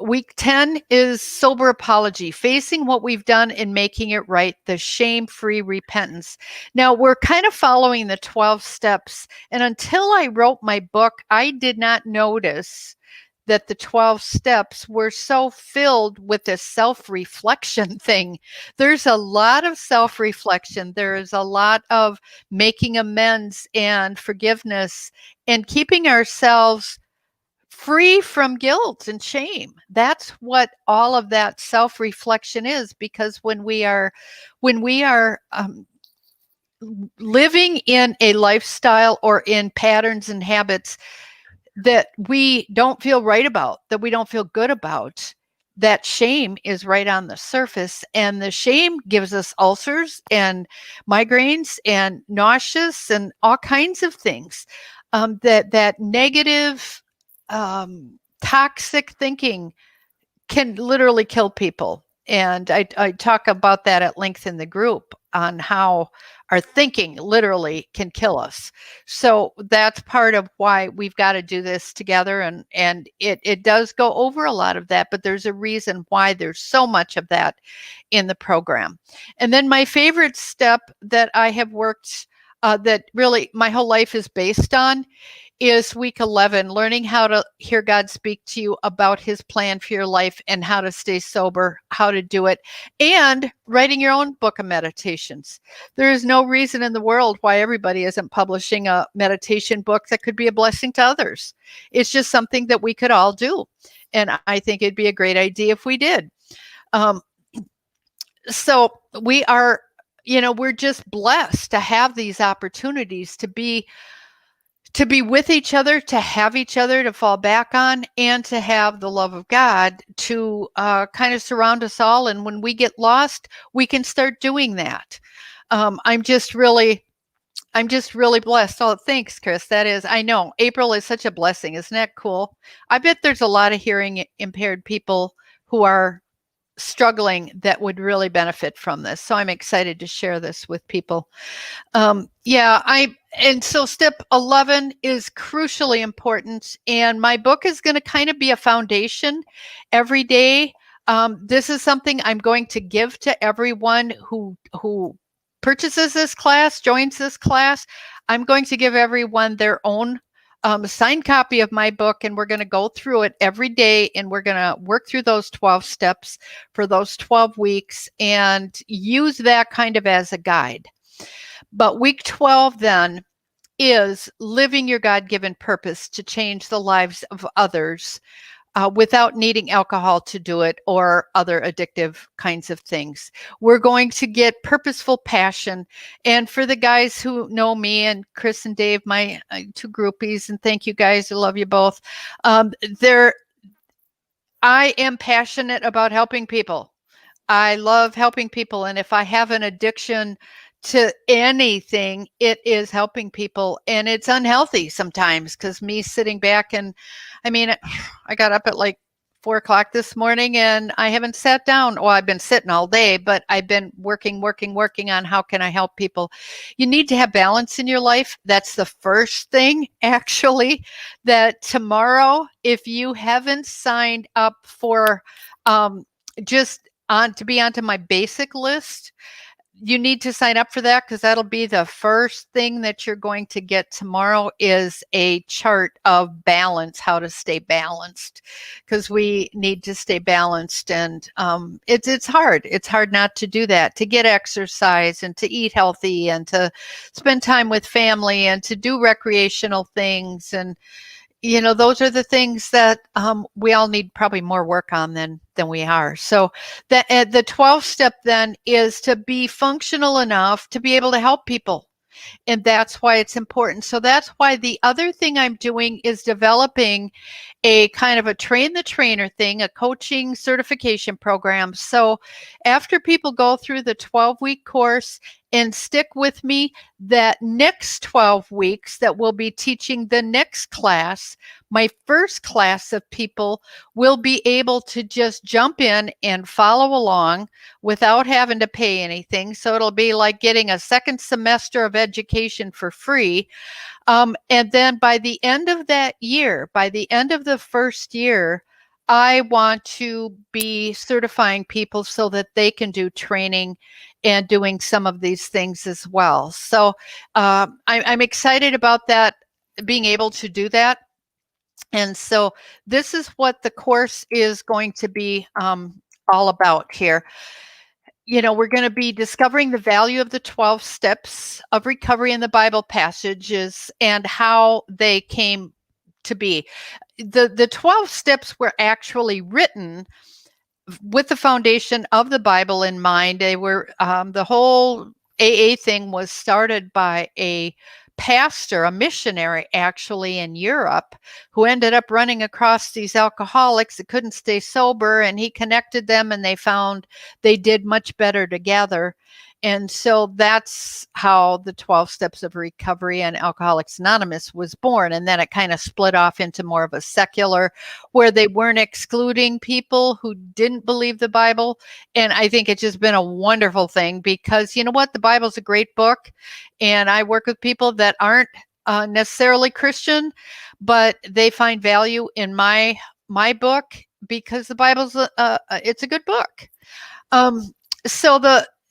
Week 10 is sober apology, facing what we've done and making it right, the shame-free repentance. Now, we're kind of following the 12 steps, and until I wrote my book, I did not notice that the 12 steps were so filled with this self-reflection thing. There's a lot of self-reflection. There is a lot of making amends and forgiveness and keeping ourselves free from guilt and shame. That's what all of that self-reflection is, because when we are living in a lifestyle or in patterns and habits that we don't feel right about, that we don't feel good about, that shame is right on the surface, and the shame gives us ulcers and migraines and nauseous and all kinds of things. That negative toxic thinking can literally kill people. And I talk about that at length in the group on how our thinking literally can kill us. So that's part of why we've got to do this together. And it does go over a lot of that, but there's a reason why there's so much of that in the program. And then my favorite step that I have worked that really my whole life is based on is week 11, learning how to hear God speak to you about his plan for your life and how to stay sober, how to do it, and writing your own book of meditations. There is no reason in the world why everybody isn't publishing a meditation book that could be a blessing to others. It's just something that we could all do. And I think it'd be a great idea if we did. Um, so we are, we're just blessed to have these opportunities to be with each other, to have each other to fall back on, and to have the love of God to kind of surround us all. And when we get lost, we can start doing that. I'm just really blessed. Oh, thanks, Chris. That is, I know April is such a blessing. Isn't that cool? I bet there's a lot of hearing impaired people who are struggling that would really benefit from this. So I'm excited to share this with people. And so step 11 is crucially important. And my book is going to kind of be a foundation every day. This is something I'm going to give to everyone who purchases this class, joins this class. I'm going to give everyone their own signed copy of my book, and we're going to go through it every day, and we're going to work through those 12 steps for those 12 weeks and use that kind of as a guide. But week 12 then is living your God-given purpose to change the lives of others without needing alcohol to do it or other addictive kinds of things. We're going to get purposeful passion. And for the guys who know me, and Chris and Dave, my two groupies, and thank you guys, I love you both. I am passionate about helping people. I love helping people. And if I have an addiction to anything, it is helping people. And it's unhealthy sometimes because me sitting back and I got up at like 4:00 this morning and I haven't sat down. Well, I've been sitting all day, but I've been working on how can I help people. You need to have balance in your life. That's the first thing, actually, that tomorrow, if you haven't signed up for to be onto my basic list, you need to sign up for that because that'll be the first thing that you're going to get tomorrow is a chart of balance, how to stay balanced, because we need to stay balanced. And it's hard. It's hard not to do that, to get exercise and to eat healthy and to spend time with family and to do recreational things. And those are the things that we all need probably more work on than we are. So the 12th step then is to be functional enough to be able to help people. And that's why it's important. So that's why the other thing I'm doing is developing a kind of a train the trainer thing, a coaching certification program. So after people go through the 12-week course and stick with me, that next 12 weeks that we'll be teaching the next class, my first class of people will be able to just jump in and follow along without having to pay anything. So it'll be like getting a second semester of education for free. And then by the end of that year, by the end of the first year, I want to be certifying people so that they can do training and doing some of these things as well. So I'm excited about that, being able to do that. And so this is what the course is going to be all about here. We're going to be discovering the value of the 12 steps of recovery in the Bible passages and how they came to be. The 12 steps were actually written with the foundation of the Bible in mind. They were the whole AA thing was started by a pastor, a missionary actually in Europe, who ended up running across these alcoholics that couldn't stay sober, and he connected them and they found they did much better together. And so that's how the 12 Steps of Recovery and Alcoholics Anonymous was born. And then it kind of split off into more of a secular, where they weren't excluding people who didn't believe the Bible. And I think it's just been a wonderful thing because, you know what, the Bible's a great book. And I work with people that aren't necessarily Christian, but they find value in my book because the Bible's it's a good book. So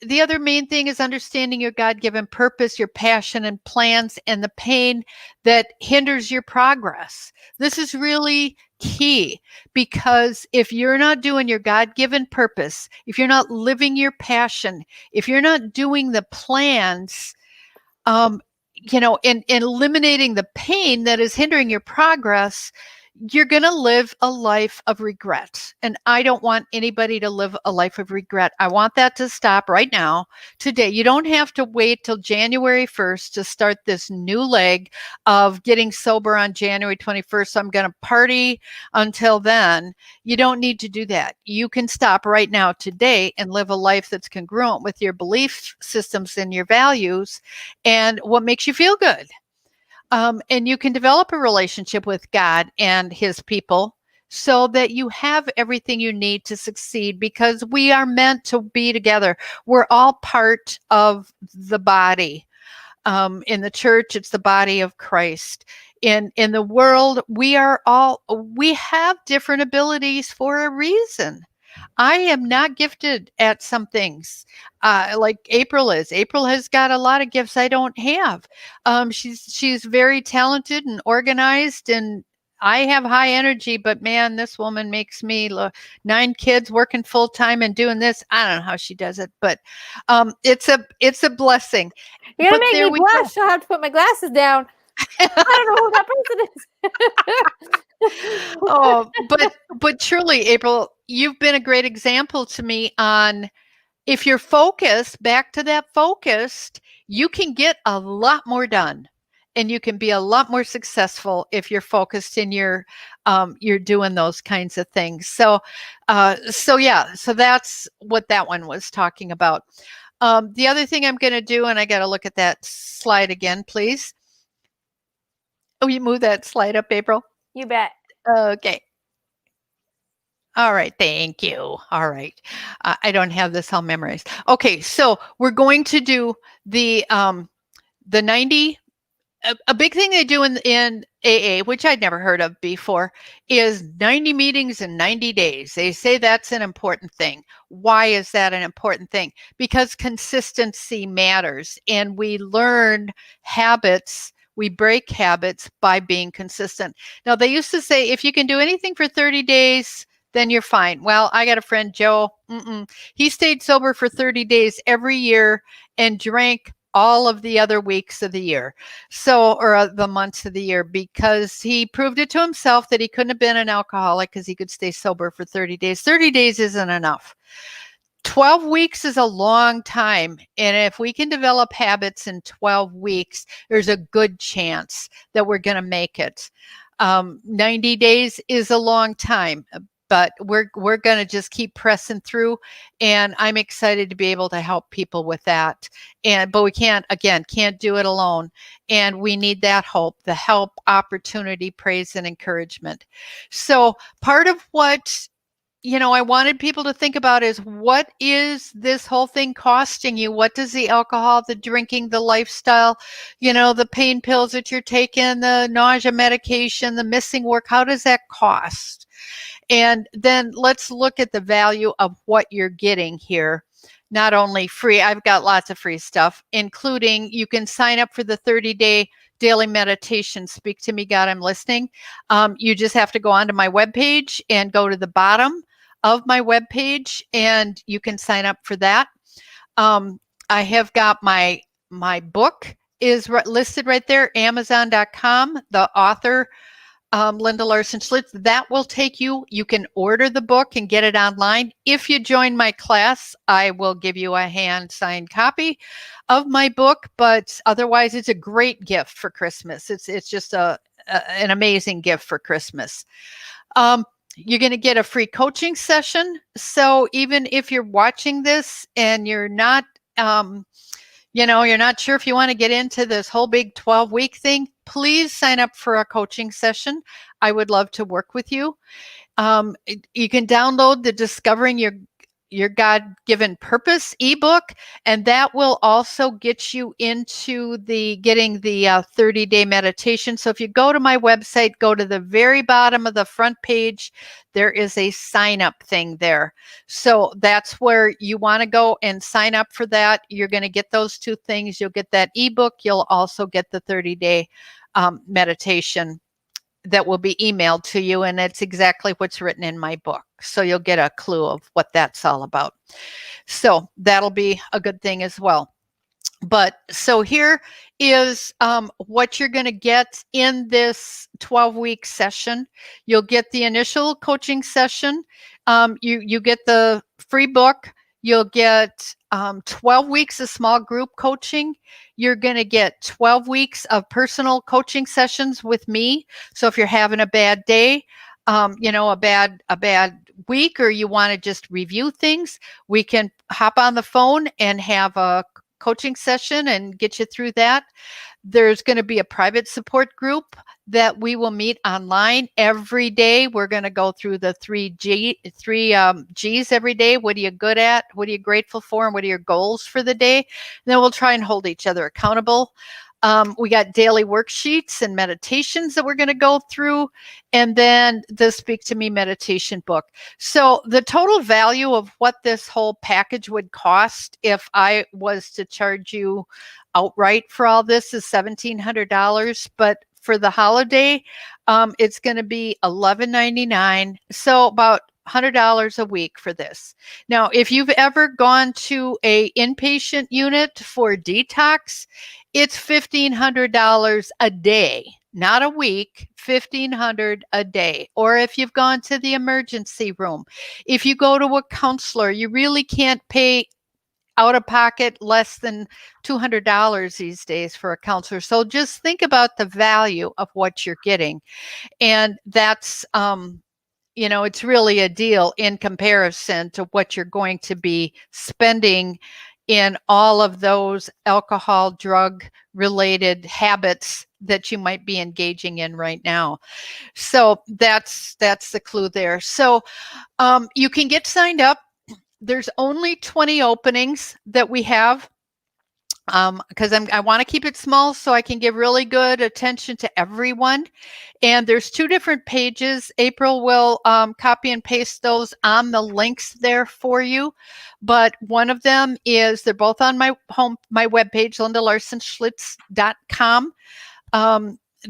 the other main thing is understanding your God-given purpose, your passion and plans, and the pain that hinders your progress. This is really key, because if you're not doing your God-given purpose, if you're not living your passion, if you're not doing the plans, in eliminating the pain that is hindering your progress, you're going to live a life of regret. And I don't want anybody to live a life of regret. I want that to stop right now, today. You don't have to wait till January 1st to start this new leg of getting sober on January 21st. So I'm going to party until then. You don't need to do that. You can stop right now today and live a life that's congruent with your belief systems and your values and what makes you feel good. And you can develop a relationship with God and his people so that you have everything you need to succeed, because we are meant to be together. We're all part of the body. In the church, it's the body of Christ. In the world, we have different abilities for a reason. I am not gifted at some things, like April is. April has got a lot of gifts I don't have. She's very talented and organized, and I have high energy. But man, this woman makes me 9 kids, working full time and doing this. I don't know how she does it, but it's a blessing. You're gonna But make there me we go. blush. I'll have to put my glasses down. I don't know who that person is. Oh, but truly, April, you've been a great example to me on, if you're focused, back to that focused, you can get a lot more done, and you can be a lot more successful if you're focused and you're doing those kinds of things. So yeah, so that's what that one was talking about. The other thing I'm going to do, and I got to look at that slide again, please. Oh, you move that slide up, April? You bet. Okay. All right. Thank you. All right. I don't have this all memorized. Okay. So we're going to do the 90. A big thing they do in AA, which I'd never heard of before, is 90 meetings in 90 days. They say that's an important thing. Why is that an important thing? Because consistency matters, and we learn habits. We break habits by being consistent. Now, they used to say, if you can do anything for 30 days, then you're fine. Well, I got a friend, Joe. He stayed sober for 30 days every year and drank all of the other weeks of the year. Or the months of the year, because he proved it to himself that he couldn't have been an alcoholic because he could stay sober for 30 days. 30 days isn't enough. 12 weeks is a long time. And if we can develop habits in 12 weeks, there's a good chance that we're going to make it. 90 days is a long time, but we're going to just keep pressing through, and I'm excited to be able to help people with that. But we can't do it alone, and we need that hope, the help, opportunity, praise, and encouragement. So part of what I wanted people to think about is, what is this whole thing costing you? What does the alcohol, the drinking, the lifestyle, the pain pills that you're taking, the nausea medication, the missing work, how does that cost? And then let's look at the value of what you're getting here. Not only free, I've got lots of free stuff, including you can sign up for the 30-day daily meditation. Speak to me, God, I'm listening. You just have to go onto my webpage and go to the bottom of my webpage, and you can sign up for that. I have got my book is listed right there, Amazon.com. The author, Linda Larson Schlitz, that will take you. You can order the book and get it online. If you join my class, I will give you a hand-signed copy of my book. But otherwise, it's a great gift for Christmas. It's just an amazing gift for Christmas. You're going to get a free coaching session. So even if you're watching this and you're not, you're not sure if you want to get into this whole big 12-week thing, please sign up for a coaching session. I would love to work with you. You can download the Discovering Your your God-given purpose ebook, and that will also get you into getting the 30-day meditation. So if you go to my website, go to the very bottom of the front page, there is a sign up thing there. So that's where you want to go and sign up for that. You're going to get those two things. You'll get that ebook. You'll also get the 30-day meditation that will be emailed to you, and it's exactly what's written in my book. So you'll get a clue of what that's all about. So that'll be a good thing as well. But so here is what you're going to get in this 12-week session. You'll get the initial coaching session. You get the free book. You'll get 12 weeks of small group coaching. You're going to get 12 weeks of personal coaching sessions with me. So if you're having a bad day, a bad week, or you want to just review things, we can hop on the phone and have a coaching session and get you through that. There's going to be a private support group that we will meet online every day. We're going to go through the three G's every day. What are you good at? What are you grateful for? And what are your goals for the day? And then we'll try and hold each other accountable. We got daily worksheets and meditations that we're going to go through, and then the Speak to Me meditation book. So the total value of what this whole package would cost if I was to charge you outright for all this is $1,700, but for the holiday, it's going to be $11.99. So about $100 a week for this. Now, if you've ever gone to a inpatient unit for detox, it's $1,500 a day, not a week, $1,500 a day. Or if you've gone to the emergency room, if you go to a counselor, you really can't pay out of pocket less than $200 these days for a counselor. So just think about the value of what you're getting. And that's, it's really a deal in comparison to what you're going to be spending in all of those alcohol, drug related habits that you might be engaging in right now. So that's the clue there. So you can get signed up. There's only 20 openings that we have, because I want to keep it small so I can give really good attention to everyone. And there's two different pages. April will copy and paste those on the links there for you. But one of them is, they're both on my webpage, LindaLarsonSchlitz.com.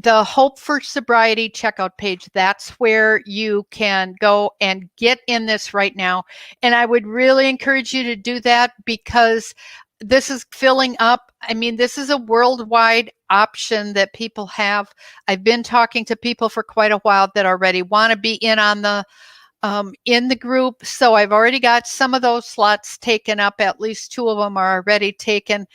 The Hope for Sobriety checkout page, that's where you can go and get in this right now. And I would really encourage you to do that, because this is filling up. I mean, this is a worldwide option that people have. I've been talking to people for quite a while that already want to be in on in the group. So I've already got some of those slots taken up. At least 2 of them are already taken.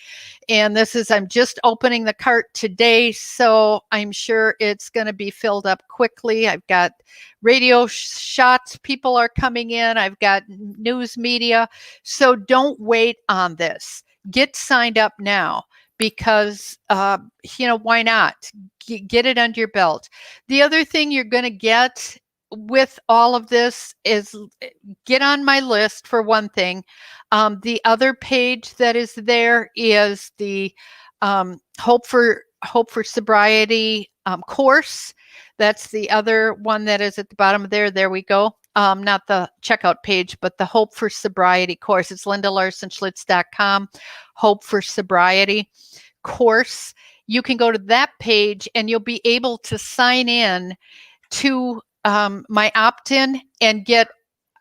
And I'm just opening the cart today, so I'm sure it's going to be filled up quickly. I've got radio shots. People are coming in. I've got news media. So don't wait on this. Get signed up now, because, why not? Get it under your belt. The other thing you're going to get with all of this is, get on my list for one thing. The other page that is there is the Hope for Sobriety course. That's the other one that is at the bottom there. There we go. Not the checkout page, but the Hope for Sobriety course. It's LindaLarsonSchlitz.com, Hope for Sobriety course. You can go to that page and you'll be able to sign in to my opt-in and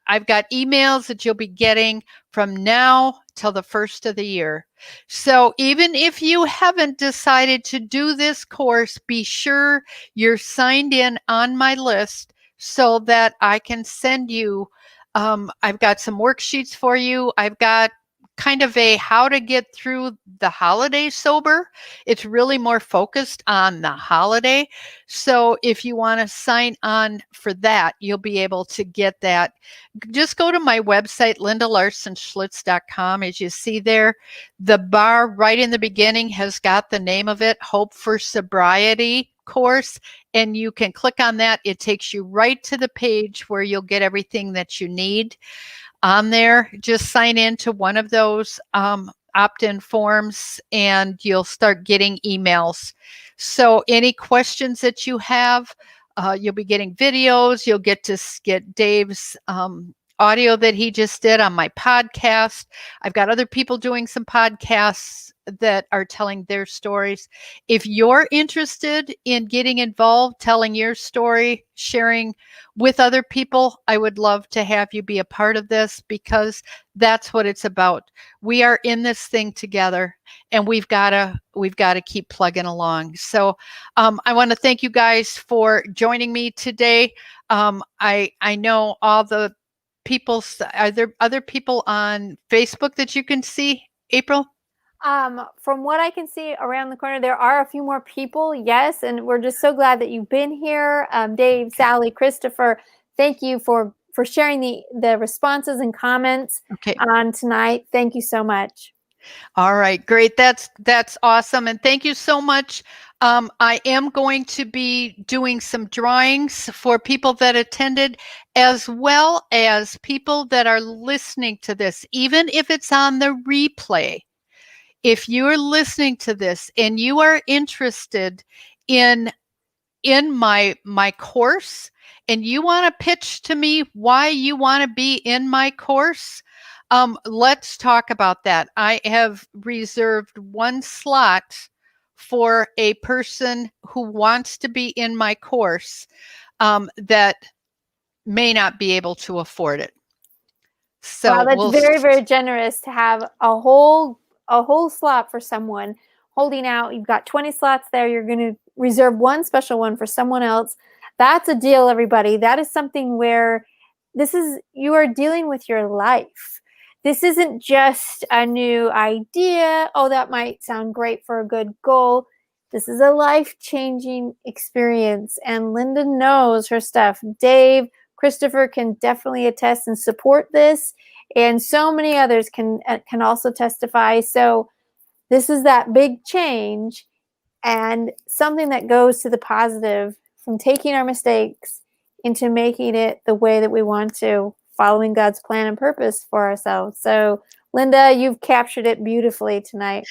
I've got emails that you'll be getting from now till the first of the year. So even if you haven't decided to do this course, be sure you're signed in on my list so that I can send you, I've got some worksheets for you. I've got kind of a how to get through the holiday sober. It's really more focused on the holiday. So if you want to sign on for that, you'll be able to get that. Just go to my website, LindaLarsonSchlitz.com. As you see there, the bar right in the beginning has got the name of it, Hope for Sobriety course, and you can click on that. It takes you right to the page where you'll get everything that you need. on there. Just sign in to one of those opt-in forms and you'll start getting emails. So any questions that you have, you'll be getting videos. You'll get to get Dave's audio that he just did on my podcast. I've got other people doing some podcasts that are telling their stories. If you're interested in getting involved, telling your story, sharing with other people, I would love to have you be a part of this because that's what it's about. We are in this thing together and we've got to keep plugging along. So I want to thank you guys for joining me today. I know all the people. Are there other people on Facebook that you can see, April? From what I can see around the corner, there are a few more people, yes, and we're just so glad that you've been here. Dave, Sally, Christopher, thank you for sharing the responses and comments on tonight. Thank you so much. All right, great. That's awesome. And thank you so much. I am going to be doing some drawings for people that attended, as well as people that are listening to this, even if it's on the replay. If you are listening to this and you are interested in my course and you want to pitch to me why you want to be in my course, let's talk about that. I have reserved one slot for a person who wants to be in my course that may not be able to afford it. So wow, that's very, very generous to have a whole slot for someone holding out. You've got 20 slots there. You're going to reserve one special one for someone else. That's a deal, everybody. That is something where you are dealing with your life. This isn't just a new idea. Oh, that might sound great for a good goal. This is a life-changing experience, and Linda knows her stuff. Dave, Christopher can definitely attest and support this, and so many others can also testify. So this is that big change and something that goes to the positive, from taking our mistakes into making it the way that we want to, following God's plan and purpose for ourselves. So Linda, you've captured it beautifully tonight.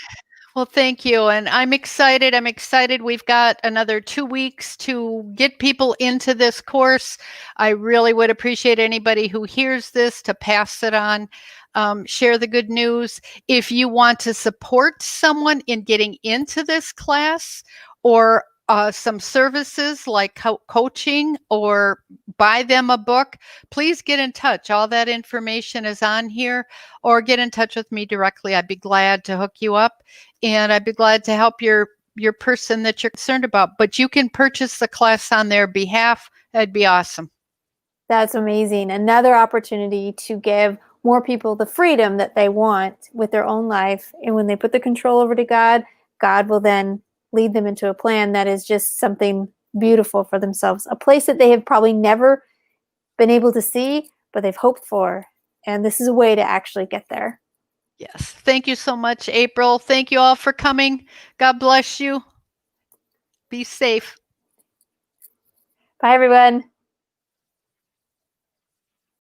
Well, thank you. And I'm excited. We've got another 2 weeks to get people into this course. I really would appreciate anybody who hears this to pass it on, share the good news. If you want to support someone in getting into this class, or some services like coaching, or buy them a book, please get in touch. All that information is on here, or get in touch with me directly. I'd be glad to hook you up, and I'd be glad to help your person that you're concerned about. But you can purchase the class on their behalf. That'd be awesome. That's amazing. Another opportunity to give more people the freedom that they want with their own life. And when they put the control over to God, God will then lead them into a plan that is just something beautiful for themselves, a place that they have probably never been able to see, but they've hoped for. And this is a way to actually get there. Yes. Thank you so much, April. Thank you all for coming. God bless you. Be safe. Bye, everyone.